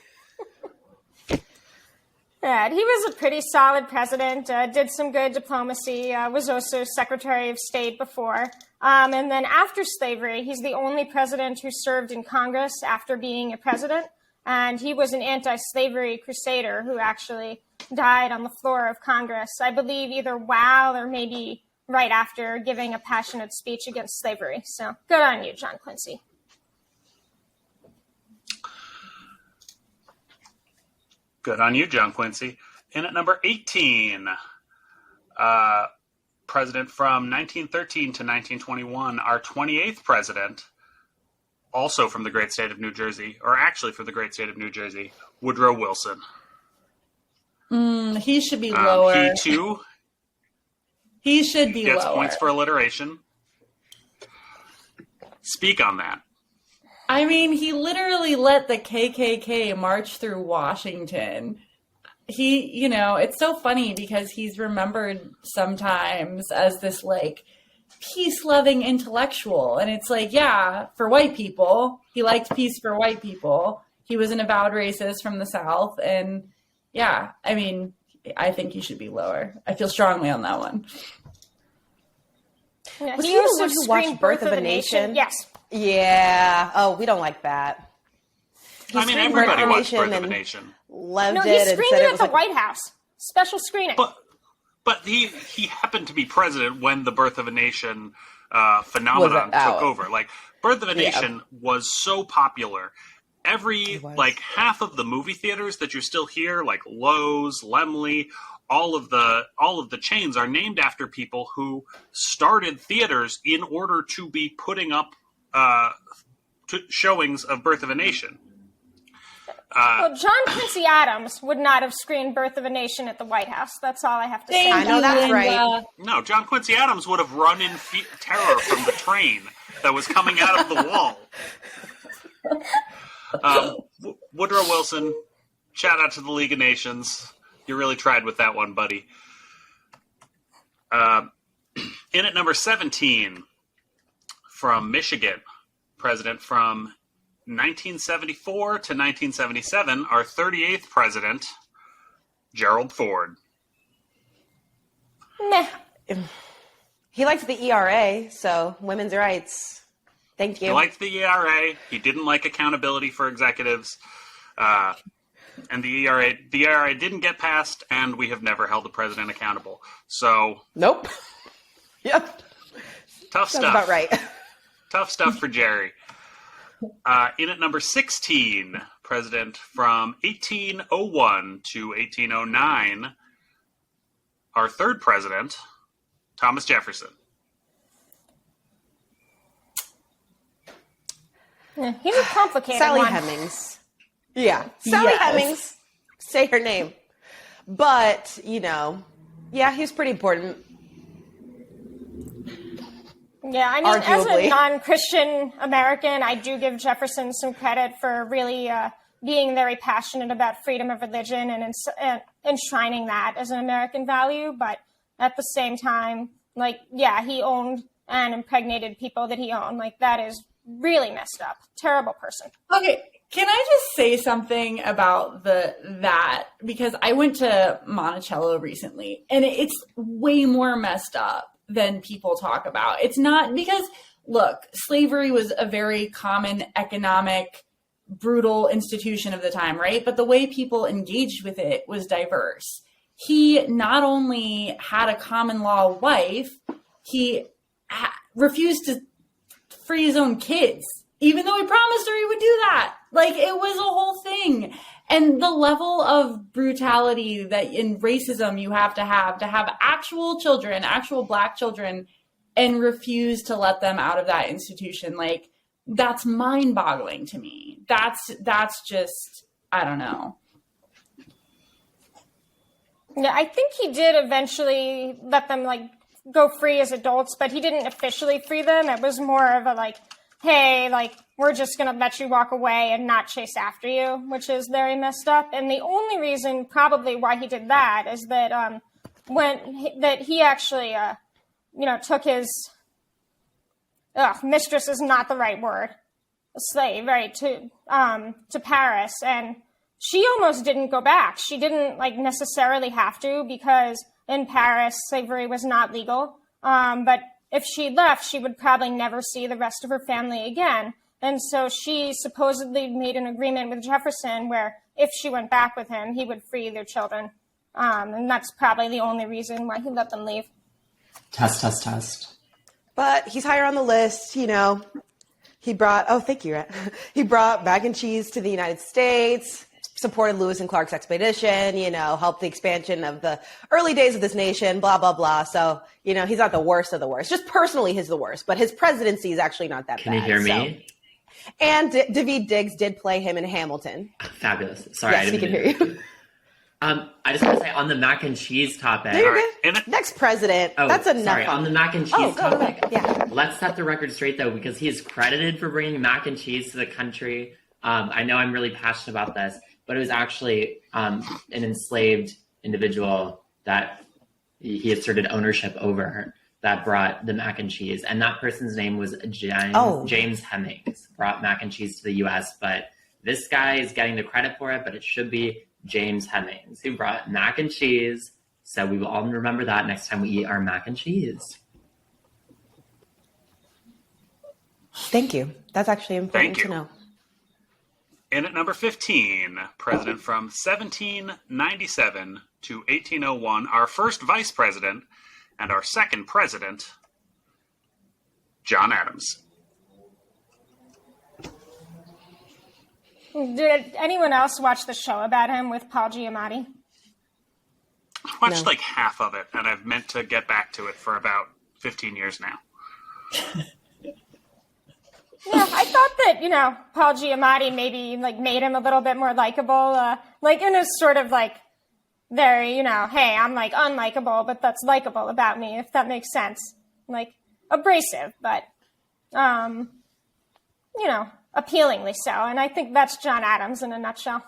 Yeah, he was a pretty solid president, did some good diplomacy, was also Secretary of State before. And then after slavery, he's the only president who served in Congress after being a president. And he was an anti-slavery crusader who actually died on the floor of Congress, I believe either while or maybe right after giving a passionate speech against slavery. So good on you, John Quincy. Good on you, John Quincy. In at number 18, president from 1913 to 1921, our 28th president, also from the great state of New Jersey, or actually from the great state of New Jersey, Woodrow Wilson. He should be lower. He, too, he should be gets lower. points for alliteration. Speak on that. I mean, he literally let the KKK march through Washington. It's so funny because he's remembered sometimes as this, like, peace-loving intellectual. And it's like, yeah, for white people. He liked peace for white people. He was an avowed racist from the South. And, yeah, I mean, I think he should be lower. I feel strongly on that one. Yeah, Was he he the also one who screened watched Birth of a Nation? Yes. Yeah. Oh, we don't like that. I mean, everybody watched Birth of a Nation. Loved No, he it and screened said it it at was the like, White House. Special screening. But he happened to be president when the Birth of a Nation phenomenon took over. Like, Birth of a Nation was so popular. Like, half of the movie theaters that you still hear, like Lowe's, Laemmle, all of the chains are named after people who started theaters in order to be putting up showings of Birth of a Nation. Well, John Quincy Adams would not have screened Birth of a Nation at the White House. That's all I have to say. I know that's right. No, John Quincy Adams would have run in terror from the train that was coming out of the wall. Woodrow Wilson, shout out to the League of Nations. You really tried with that one, buddy. In at number 17, from Michigan, president from 1974 to 1977, our 38th president, Gerald Ford. Meh. He liked the ERA, so women's rights. Thank you. He liked the ERA. He didn't like accountability for executives. And the ERA didn't get passed, and we have never held the president accountable. So, Nope. Yep. Tough Sounds stuff. about right. Tough stuff for Jerry. In at number 16, president from 1801 to 1809, our third president, Thomas Jefferson. Yeah, he's a complicated Sally one. Hemings. Yeah. Sally Hemings. Say her name. But, yeah, he's pretty important. Yeah, I mean, as Arguably. a non-Christian American, I do give Jefferson some credit for really being very passionate about freedom of religion and enshrining that as an American value. But at the same time, he owned and impregnated people that he owned. Like, that is really messed up. Terrible person. Okay, can I just say something about that? Because I went to Monticello recently, and it's way more messed up than people talk about. It's not because, look, slavery was a very common economic, brutal institution of the time, right? But the way people engaged with it was diverse. He not only had a common law wife, he refused to free his own kids, even though he promised her he would do that. Like, it was a whole thing. And the level of brutality that in racism you have to have actual children, actual Black children, and refuse to let them out of that institution, like, that's mind-boggling to me. That's just, I don't know. Yeah, I think he did eventually let them, go free as adults, but he didn't officially free them. It was more of a, hey, we're just going to let you walk away and not chase after you, which is very messed up. And the only reason probably why he did that is that he actually, took his, mistress is not the right word, a slave, right, to Paris. And she almost didn't go back. She didn't, necessarily have to, because in Paris, slavery was not legal. But if she left, she would probably never see the rest of her family again. And so she supposedly made an agreement with Jefferson where if she went back with him, he would free their children. And that's probably the only reason why he let them leave. Test. But he's higher on the list, He brought, thank you, Rhett. He brought mac and cheese to the United States, supported Lewis and Clark's expedition, helped the expansion of the early days of this nation, blah, blah, blah. So, he's not the worst of the worst. Just personally, he's the worst. But his presidency is actually not that bad. Can you hear me? And Daveed Diggs did play him in Hamilton. Fabulous. Sorry, yes, I didn't we can hear you. I just want to say on the mac and cheese topic. No, you're good. Next president. That's enough. Sorry, on the mac and cheese topic. Yeah. Let's set the record straight, though, because he is credited for bringing mac and cheese to the country. I know I'm really passionate about this, but it was actually an enslaved individual that he asserted ownership over that brought the mac and cheese. And that person's name was James Hemmings, brought mac and cheese to the U.S. But this guy is getting the credit for it, but it should be James Hemmings, who brought mac and cheese. So we will all remember that next time we eat our mac and cheese. Thank you. That's actually important to know. In at number 15, president from 1797 to 1801, our first vice president and our second president, John Adams. Did anyone else watch the show about him with Paul Giamatti? I watched like half of it, and I've meant to get back to it for about 15 years now. Yeah, I thought that, Paul Giamatti maybe made him a little bit more likable, in a sort of very, hey, I'm unlikable, but that's likable about me, if that makes sense. Abrasive, but, appealingly so. And I think that's John Adams in a nutshell.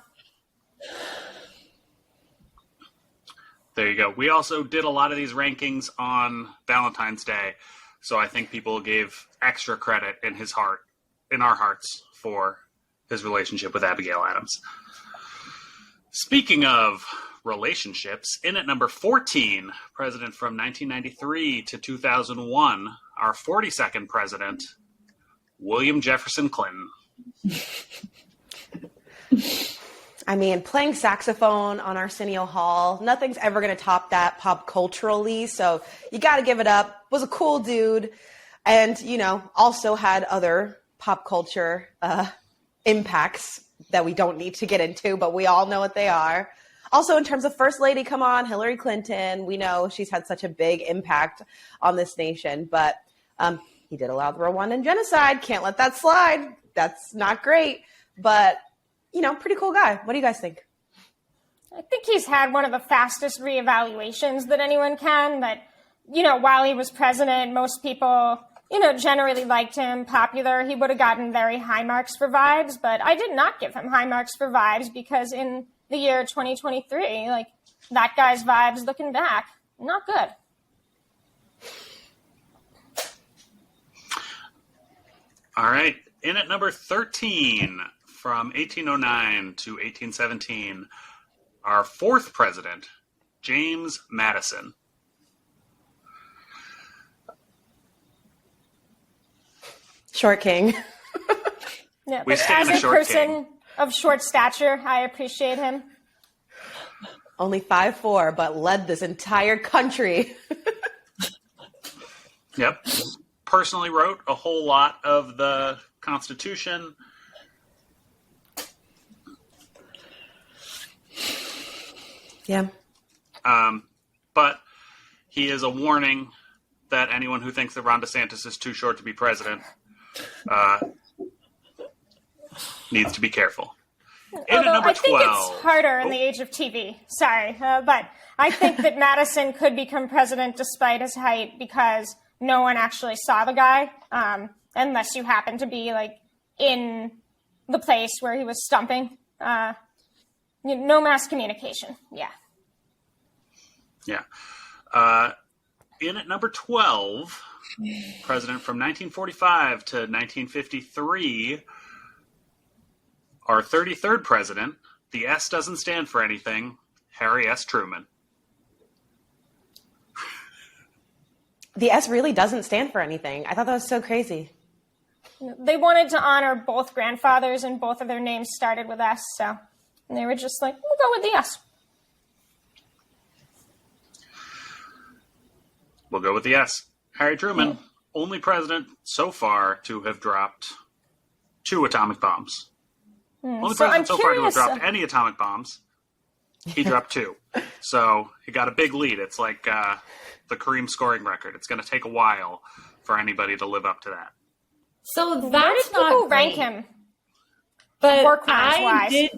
There you go. We also did a lot of these rankings on Valentine's Day, so I think people gave extra credit in our hearts, for his relationship with Abigail Adams. Speaking of relationships, in at number 14, president from 1993 to 2001, our 42nd president, William Jefferson Clinton. I mean, playing saxophone on Arsenio Hall, nothing's ever going to top that pop culturally. So you got to give it up. Was a cool dude. And, also had other pop culture impacts that we don't need to get into, but we all know what they are. Also, in terms of First Lady, come on, Hillary Clinton. We know she's had such a big impact on this nation, but he did allow the Rwandan genocide. Can't let that slide. That's not great, but, pretty cool guy. What do you guys think? I think he's had one of the fastest reevaluations that anyone can, but, while he was president, most people, generally liked him, popular. He would have gotten very high marks for vibes, but I did not give him high marks for vibes because in the year 2023, that guy's vibes looking back, not good. All right. In at number 13, from 1809 to 1817, our fourth president, James Madison. Short king. Yeah, we but stand as a a short person king. Of short stature, I appreciate him. Only 5'4", but led this entire country. Yep. Personally wrote a whole lot of the Constitution. Yeah. But he is a warning that anyone who thinks that Ron DeSantis is too short to be president needs to be careful. Although I think it's harder in the age of TV. Sorry, but I think that Madison could become president despite his height because no one actually saw the guy, unless you happen to be in the place where he was stumping. No mass communication. Yeah. Yeah. In at number 12, president from 1945 to 1953, our 33rd president, the S doesn't stand for anything, Harry S. Truman. The S really doesn't stand for anything. I thought that was so crazy. They wanted to honor both grandfathers, and both of their names started with S, so and they were just like, we'll go with the S. We'll go with the S. Harry Truman, only president so far to have dropped 2 atomic bombs. Only So I'm president so far to have curious. dropped any atomic bombs. He dropped 2. So he got a big lead. It's like the Kareem scoring record. It's going to take a while for anybody to live up to that. So Where that's did people not rank great. him? But War crimes I wise. did.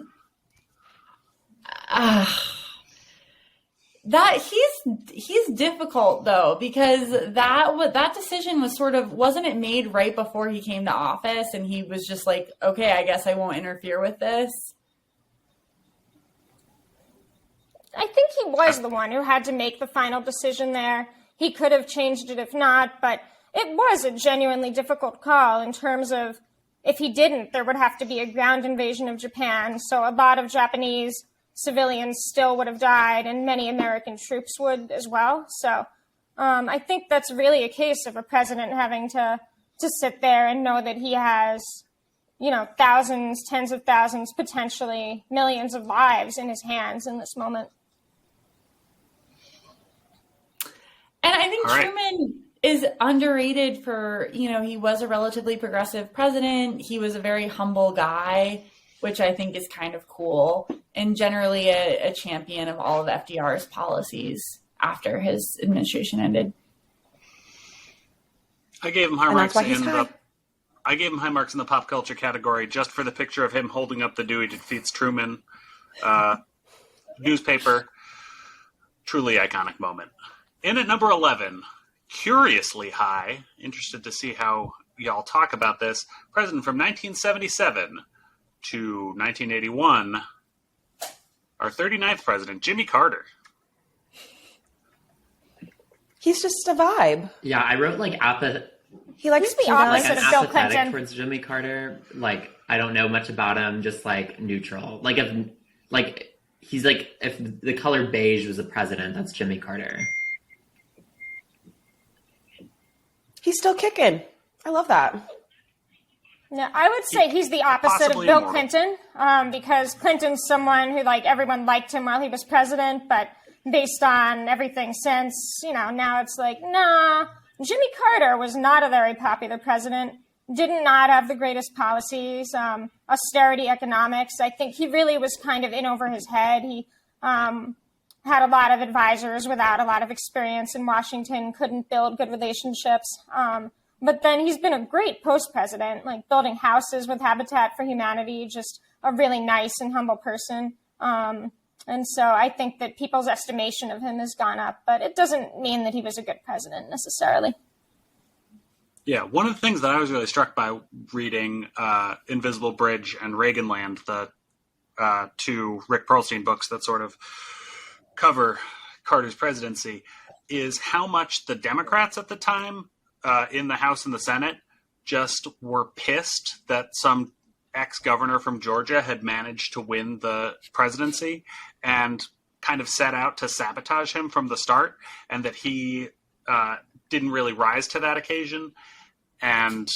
That he's difficult though, because that decision was wasn't it made right before he came to office, and he was just like, okay, I guess I won't interfere with this. I think he was the one who had to make the final decision there. He could have changed it if not, but it was a genuinely difficult call in terms of if he didn't, there would have to be a ground invasion of Japan. So a lot of Japanese civilians still would have died, and many American troops would as well. So I think that's really a case of a president having to sit there and know that he has, thousands, tens of thousands, potentially millions of lives in his hands in this moment. And I think All right. Truman is underrated for, he was a relatively progressive president. He was a very humble guy, which I think is kind of cool, and generally a champion of all of FDR's policies after his administration ended. I gave him high And marks that's why he's in high. I gave him high marks in the pop culture category just for the picture of him holding up the Dewey Defeats Truman newspaper. Truly iconic moment. In at number 11, curiously high, interested to see how y'all talk about this, president from 1977 to 1981, our 39th president, Jimmy Carter. He's just a vibe. Yeah, I wrote He likes He's the peanuts. opposite an of Bill apathetic Clinton. towards Jimmy Carter. I don't know much about him, just neutral. If the color beige was a president, that's Jimmy Carter. He's still kicking. I love that. Yeah, I would say he's the opposite of Possibly Bill immortal. Clinton, because Clinton's someone who, everyone liked him while he was president, but based on everything since, now it's nah. Jimmy Carter was not a very popular president, did not have the greatest policies, austerity economics. I think he really was kind of in over his head. He had a lot of advisors without a lot of experience in Washington, couldn't build good relationships. But then he's been a great post-president, building houses with Habitat for Humanity, just a really nice and humble person. And so I think that people's estimation of him has gone up, but it doesn't mean that he was a good president necessarily. Yeah, one of the things that I was really struck by reading Invisible Bridge and Reaganland, the two Rick Perlstein books that sort of cover Carter's presidency, is how much the Democrats at the time in the House and the Senate just were pissed that some ex-governor from Georgia had managed to win the presidency and kind of set out to sabotage him from the start, and that he didn't really rise to that occasion. And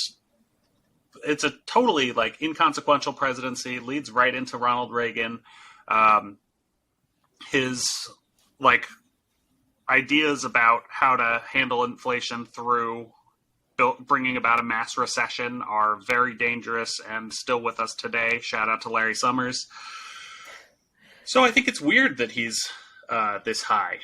it's a totally inconsequential presidency, leads right into Ronald Reagan. His ideas about how to handle inflation through bringing about a mass recession are very dangerous and still with us today. Shout out to Larry Summers. So I think it's weird that he's this high.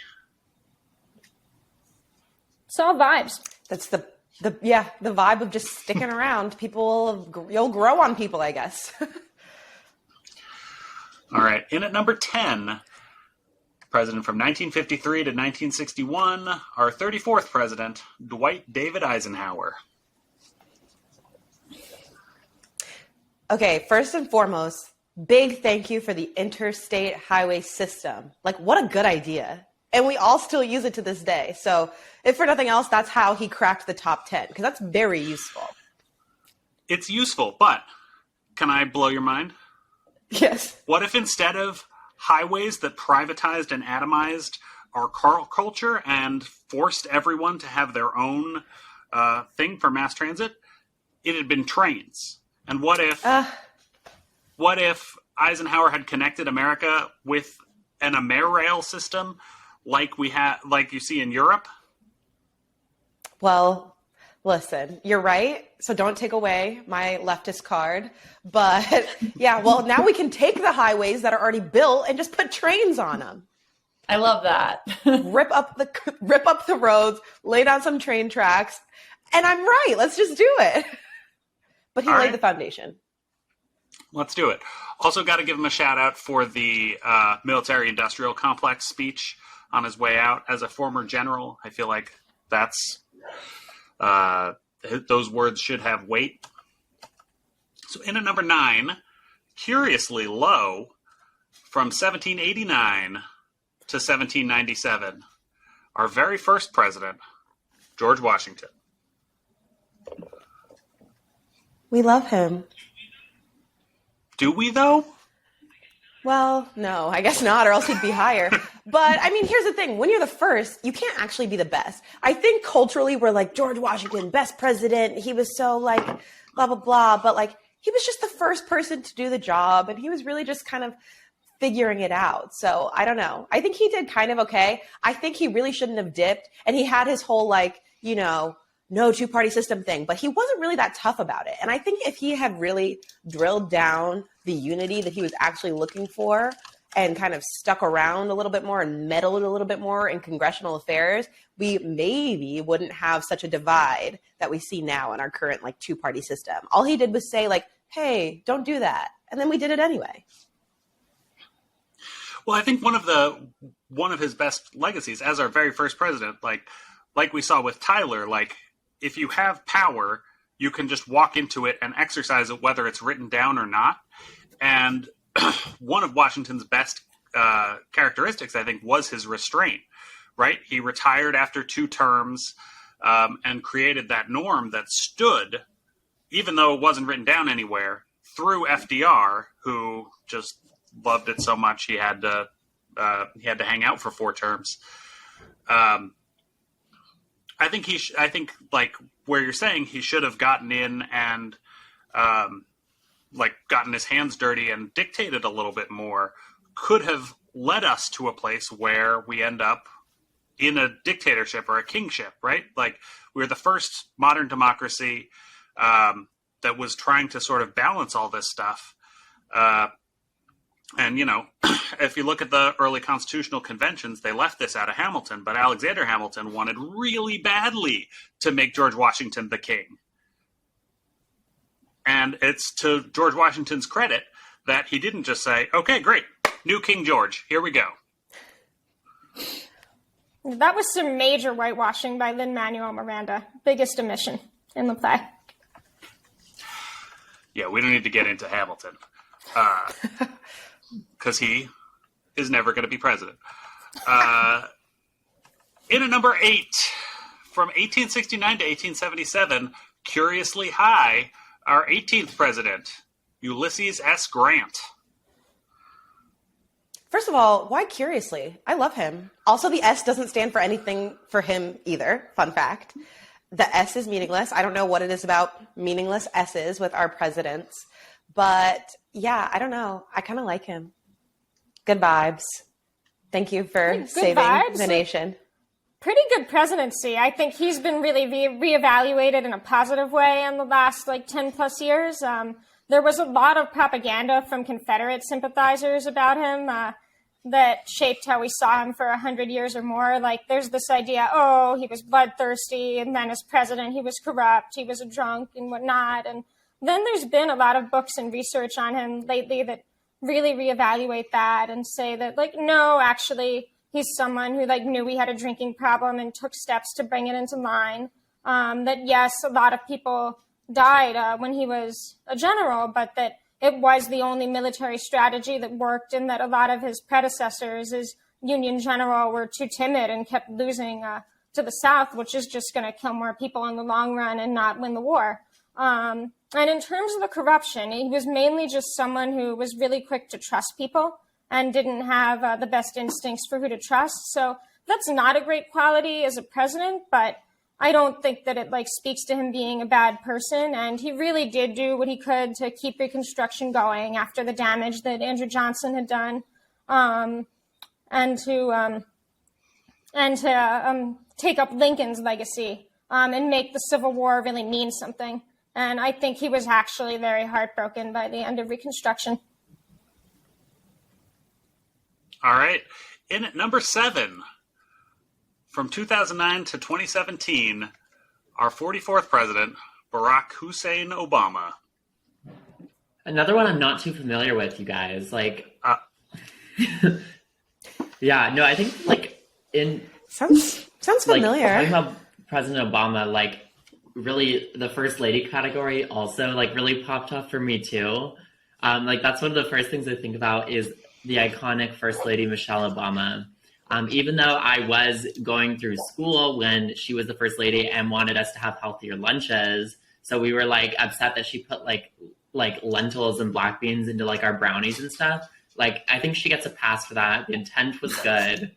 It's all vibes. That's the vibe of just sticking around. You'll grow on people, I guess. All right. In at number 10, president from 1953 to 1961, our 34th president, Dwight David Eisenhower. Okay, first and foremost, big thank you for the interstate highway system. What a good idea. And we all still use it to this day. So if for nothing else, that's how he cracked the top 10, because that's very useful. It's useful, but can I blow your mind? Yes. What if instead of highways that privatized and atomized our car culture and forced everyone to have their own thing for mass transit, it had been trains? And what if Eisenhower had connected America with an Amerirail system like you see in Europe? Well, Listen, you're right. So don't take away my leftist card. But yeah, well, now we can take the highways that are already built and just put trains on them. I love that. rip up the roads, lay down some train tracks, and I'm right. Let's just do it. But he laid the foundation. Let's do it. Also, got to give him a shout out for the military-industrial complex speech on his way out. As a former general, I feel like that's those words should have weight. So, in at number 9, curiously low, from 1789 to 1797, our very first president, George Washington. We love him. Do we, though? Well, no, I guess not, or else he'd be higher. But, I mean, here's the thing. When you're the first, you can't actually be the best. I think culturally we're like, George Washington, best president. He was so, like, blah, blah, blah. But, like, he was just the first person to do the job, and he was really just kind of figuring it out. So, I don't know. I think he did kind of okay. I think he really shouldn't have dipped. And he had his whole, like, you know, no two-party system thing, but he wasn't really that tough about it. And I think if he had really drilled down the unity that he was actually looking for and kind of stuck around a little bit more and meddled a little bit more in congressional affairs, we maybe wouldn't have such a divide that we see now in our current like two-party system. All he did was say like, hey, don't do that. And then we did it anyway. Well, I think one of his best legacies as our very first president, like we saw with Tyler, like, if you have power, you can just walk into it and exercise it, whether it's written down or not. And one of Washington's best characteristics, I think, was his restraint, right? He retired after 2 terms and created that norm that stood, even though it wasn't written down anywhere, through FDR, who just loved it so much he had to hang out for 4 terms. I think like where you're saying he should have gotten in and like gotten his hands dirty and dictated a little bit more could have led us to a place where we end up in a dictatorship or a kingship, right? Like we're the first modern democracy that was trying to sort of balance all this stuff. And, you know, if you look at the early constitutional conventions, they left this out of Hamilton, but Alexander Hamilton wanted really badly to make George Washington the king. And it's to George Washington's credit that he didn't just say, okay, great, new King George, here we go. That was some major whitewashing by Lin-Manuel Miranda. Biggest omission in the play. Yeah, we don't need to get into Hamilton. Because he is never going to be president. In at number 8, from 1869 to 1877, curiously high, our 18th president, Ulysses S. Grant. First of all, why curiously? I love him. Also, the S doesn't stand for anything for him either. Fun fact. The S is meaningless. I don't know what it is about meaningless S's with our presidents. But yeah, I don't know. I kind of like him. Good vibes. Thank you for saving vibes. The nation. Pretty good presidency. I think he's been really reevaluated in a positive way in the last 10 plus years. There was a lot of propaganda from Confederate sympathizers about him that shaped how we saw him for 100 years or more. Like there's this idea, he was bloodthirsty, and then as president he was corrupt, he was a drunk and whatnot. And then there's been a lot of books and research on him lately that really reevaluate that and say that, no, actually, he's someone who, knew he had a drinking problem and took steps to bring it into line. That, yes, a lot of people died when he was a general, but that it was the only military strategy that worked, and that a lot of his predecessors as Union general were too timid and kept losing to the South, which is just going to kill more people in the long run and not win the war. And in terms of the corruption, he was mainly just someone who was really quick to trust people and didn't have the best instincts for who to trust. So that's not a great quality as a president, but I don't think that it speaks to him being a bad person. And he really did do what he could to keep Reconstruction going after the damage that Andrew Johnson had done, and to take up Lincoln's legacy and make the Civil War really mean something. And I think he was actually very heartbroken by the end of Reconstruction. All right. In at number 7, from 2009 to 2017, our 44th president, Barack Hussein Obama. Another one I'm not too familiar with, you guys. Yeah, no, I think Sounds familiar. Talking about President Obama, really the First Lady category also really popped up for me too. That's one of the first things I think about is the iconic First Lady Michelle Obama. Even though I was going through school when she was the First Lady and wanted us to have healthier lunches, so we were upset that she put lentils and black beans into our brownies and stuff. I think she gets a pass for that. The intent was good.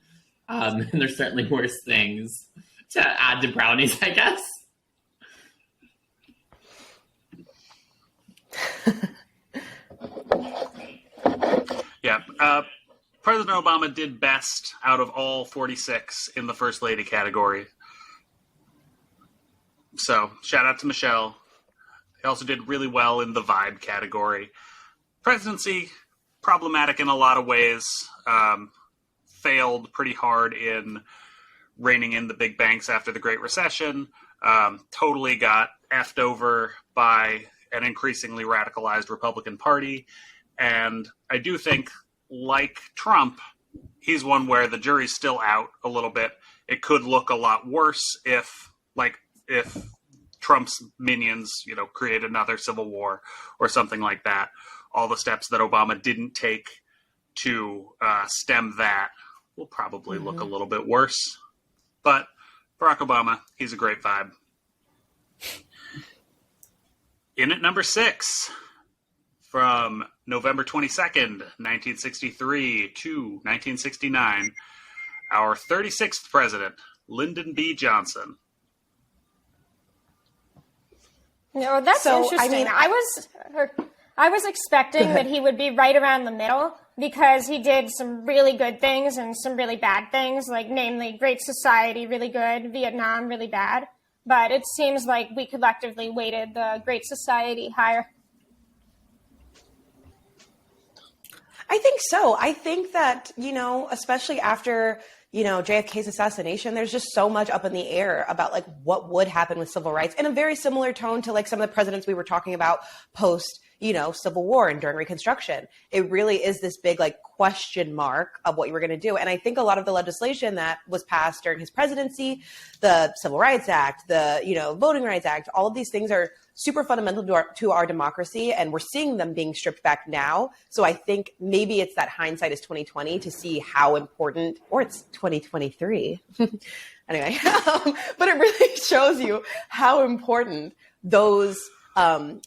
And there's certainly worse things to add to brownies, I guess. Yeah. President Obama did best out of all 46 in the First Lady category. So shout out to Michelle. He also did really well in the vibe category. Presidency, problematic in a lot of ways. Failed pretty hard in reining in the big banks after the Great Recession. Totally got effed over by an increasingly radicalized Republican Party. And I do think, like Trump, he's one where the jury's still out a little bit. It could look a lot worse if Trump's minions, create another civil war or something like that. All the steps that Obama didn't take to stem that will probably look a little bit worse. But Barack Obama, he's a great vibe. In at number 6, from November 22nd, 1963 to 1969, our 36th president, Lyndon B. Johnson. No, that's interesting. I was expecting that he would be right around the middle because he did some really good things and some really bad things, namely Great Society, really good, Vietnam, really bad. But it seems like we collectively weighted the Great Society higher. I think so. I think that, especially after, JFK's assassination, there's just so much up in the air about what would happen with civil rights in a very similar tone to some of the presidents we were talking about post, Civil War and during Reconstruction. It really is this big question mark of what you were going to do. And I think a lot of the legislation that was passed during his presidency, the Civil Rights Act, the, Voting Rights Act, all of these things are super fundamental to our democracy, and we're seeing them being stripped back now. So I think maybe it's that hindsight is 2020 to see how important, or it's 2023. Anyway, but it really shows you how important those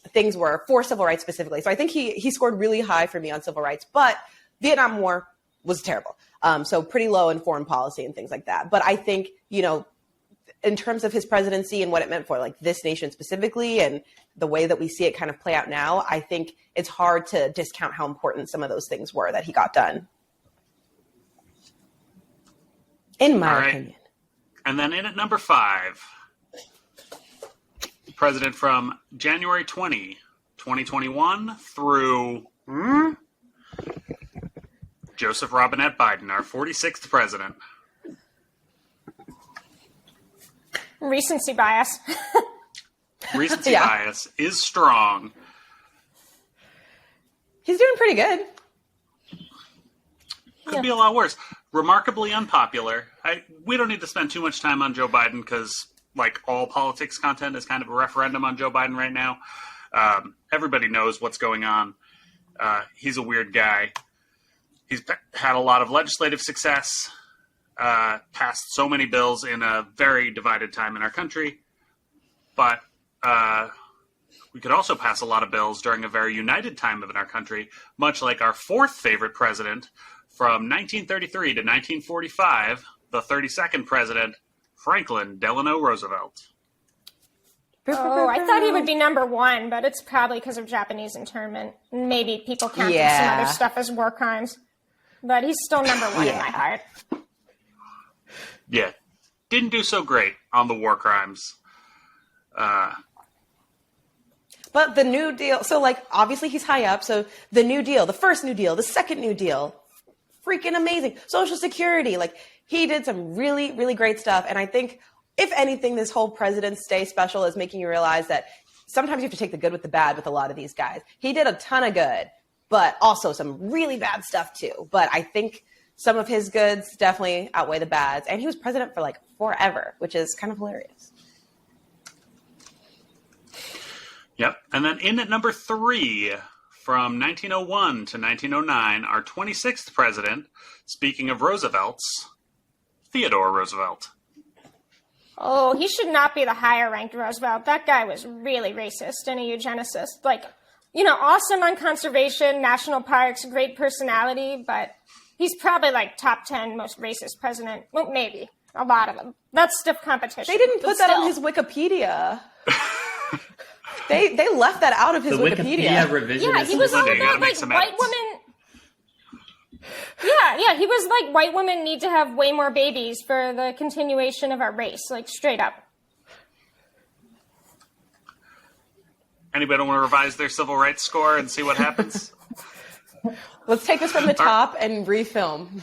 things were for civil rights specifically. So I think he scored really high for me on civil rights, but Vietnam War was terrible. So pretty low in foreign policy and things like that. But I think, in terms of his presidency and what it meant for this nation specifically and the way that we see it kind of play out now, I think it's hard to discount how important some of those things were that he got done. In my opinion. And then in at number 5, president from January 2021 through Joseph Robinette Biden, our 46th president. Recency bias. Recency bias is strong. He's doing pretty good. Could be a lot worse. Remarkably unpopular. We don't need to spend too much time on Joe Biden because, all politics content is kind of a referendum on Joe Biden right now. Everybody knows what's going on. He's a weird guy. He's had a lot of legislative success. Passed so many bills in a very divided time in our country. But we could also pass a lot of bills during a very united time in our country, much like our 4th favorite president from 1933 to 1945, the 32nd president, Franklin Delano Roosevelt. Oh, I thought he would be number 1, but it's probably because of Japanese internment. Maybe people counting some other stuff as war crimes. But he's still number 1 in my heart. Yeah. Didn't do so great on the war crimes. But the New Deal, so like obviously he's high up. So the New Deal, the first New Deal, the second New Deal, freaking amazing. Social Security, like he did some really, really great stuff. And I think if anything, this whole President's Day special is making you realize that sometimes you have to take the good with the bad with a lot of these guys. He did a ton of good, but also some really bad stuff too. But I think some of his goods definitely outweigh the bads. And he was president for like forever, which is kind of hilarious. Yep. And then in at number 3, from 1901 to 1909, our 26th president, speaking of Roosevelts, Theodore Roosevelt. Oh, he should not be the higher ranked Roosevelt. That guy was really racist and a eugenicist. Like, awesome on conservation, national parks, great personality, but he's probably like top 10 most racist president. Well, maybe. A lot of them. That's stiff competition. They didn't put that on his Wikipedia. They left that out of his Wikipedia. Revision. Yeah, he was all about like white women. Yeah, he was like white women need to have way more babies for the continuation of our race, like straight up. Anybody want to revise their civil rights score and see what happens? Let's take this from the top and refilm.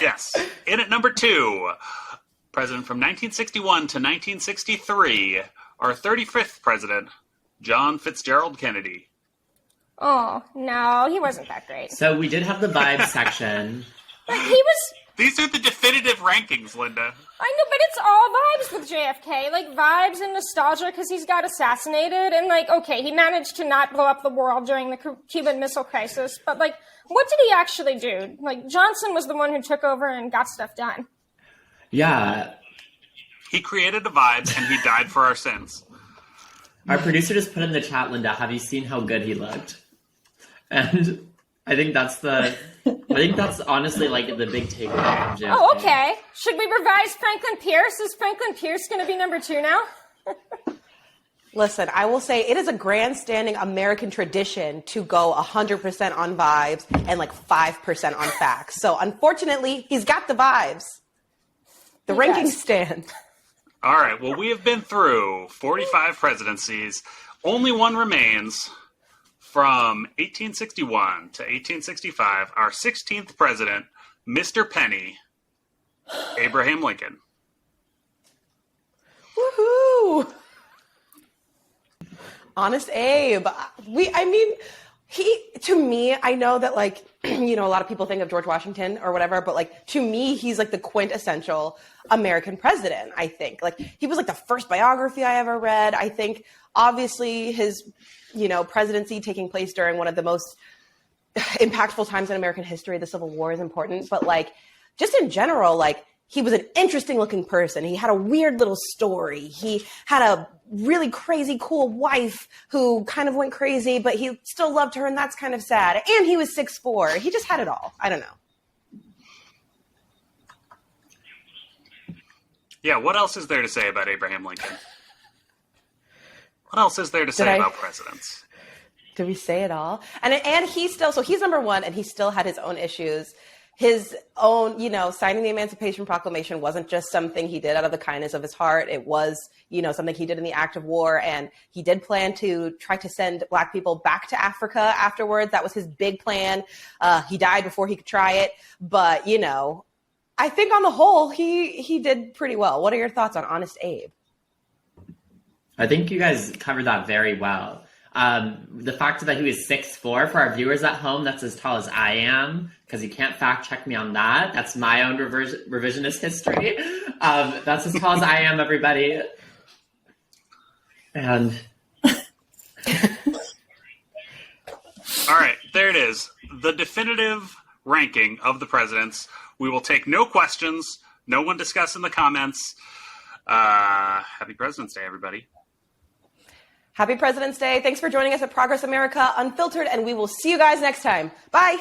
Yes. In at number 2, president from 1961 to 1963, our 35th president, John Fitzgerald Kennedy. Oh, no, he wasn't that great. So we did have the vibes section. But he was... These are the definitive rankings, Linda. I know, but it's all vibes with JFK. Like, vibes and nostalgia because he's got assassinated. And, like, okay, he managed to not blow up the world during the Cuban Missile Crisis. But, like, what did he actually do? Like, Johnson was the one who took over and got stuff done. Yeah. He created the vibes, and he died for our sins. Our producer just put in the chat, Linda, have you seen how good he looked? And I think that's honestly like the big takeaway from JFK. Oh, okay. Should we revise Franklin Pierce? Is Franklin Pierce going to be number 2 now? Listen, I will say it is a grandstanding American tradition to go 100% on vibes and like 5% on facts. So unfortunately, he's got the vibes. The rankings stand. All right. Well, we have been through 45 presidencies. Only one remains. From 1861 to 1865, our 16th president, Mr. Penny, Abraham Lincoln. Woohoo! Honest Abe. To me, I know that like, a lot of people think of George Washington or whatever, but like, to me, he's like the quintessential American president, I think. Like, he was like the first biography I ever read. I think obviously his, presidency taking place during one of the most impactful times in American history, the Civil War, is important. But like, just in general, like, he was an interesting looking person. He had a weird little story. He had a really crazy, cool wife who kind of went crazy, but he still loved her, and that's kind of sad. And he was 6'4". He just had it all. I don't know. Yeah, what else is there to say about Abraham Lincoln? What else is there to say about presidents? Did we say it all? And he's number 1, and he still had his own issues. His own, signing the Emancipation Proclamation wasn't just something he did out of the kindness of his heart. It was, something he did in the act of war. And he did plan to try to send Black people back to Africa afterwards. That was his big plan. He died before he could try it. But, I think on the whole, he did pretty well. What are your thoughts on Honest Abe? I think you guys covered that very well. The fact that he was 6'4", for our viewers at home, that's as tall as I am, because you can't fact check me on that. That's my own revisionist history. That's as tall as I am, everybody. And all right, there it is. The definitive ranking of the presidents. We will take no questions. No one discuss in the comments. Happy President's Day, everybody. Happy President's Day. Thanks for joining us at Progress America Unfiltered, and we will see you guys next time. Bye.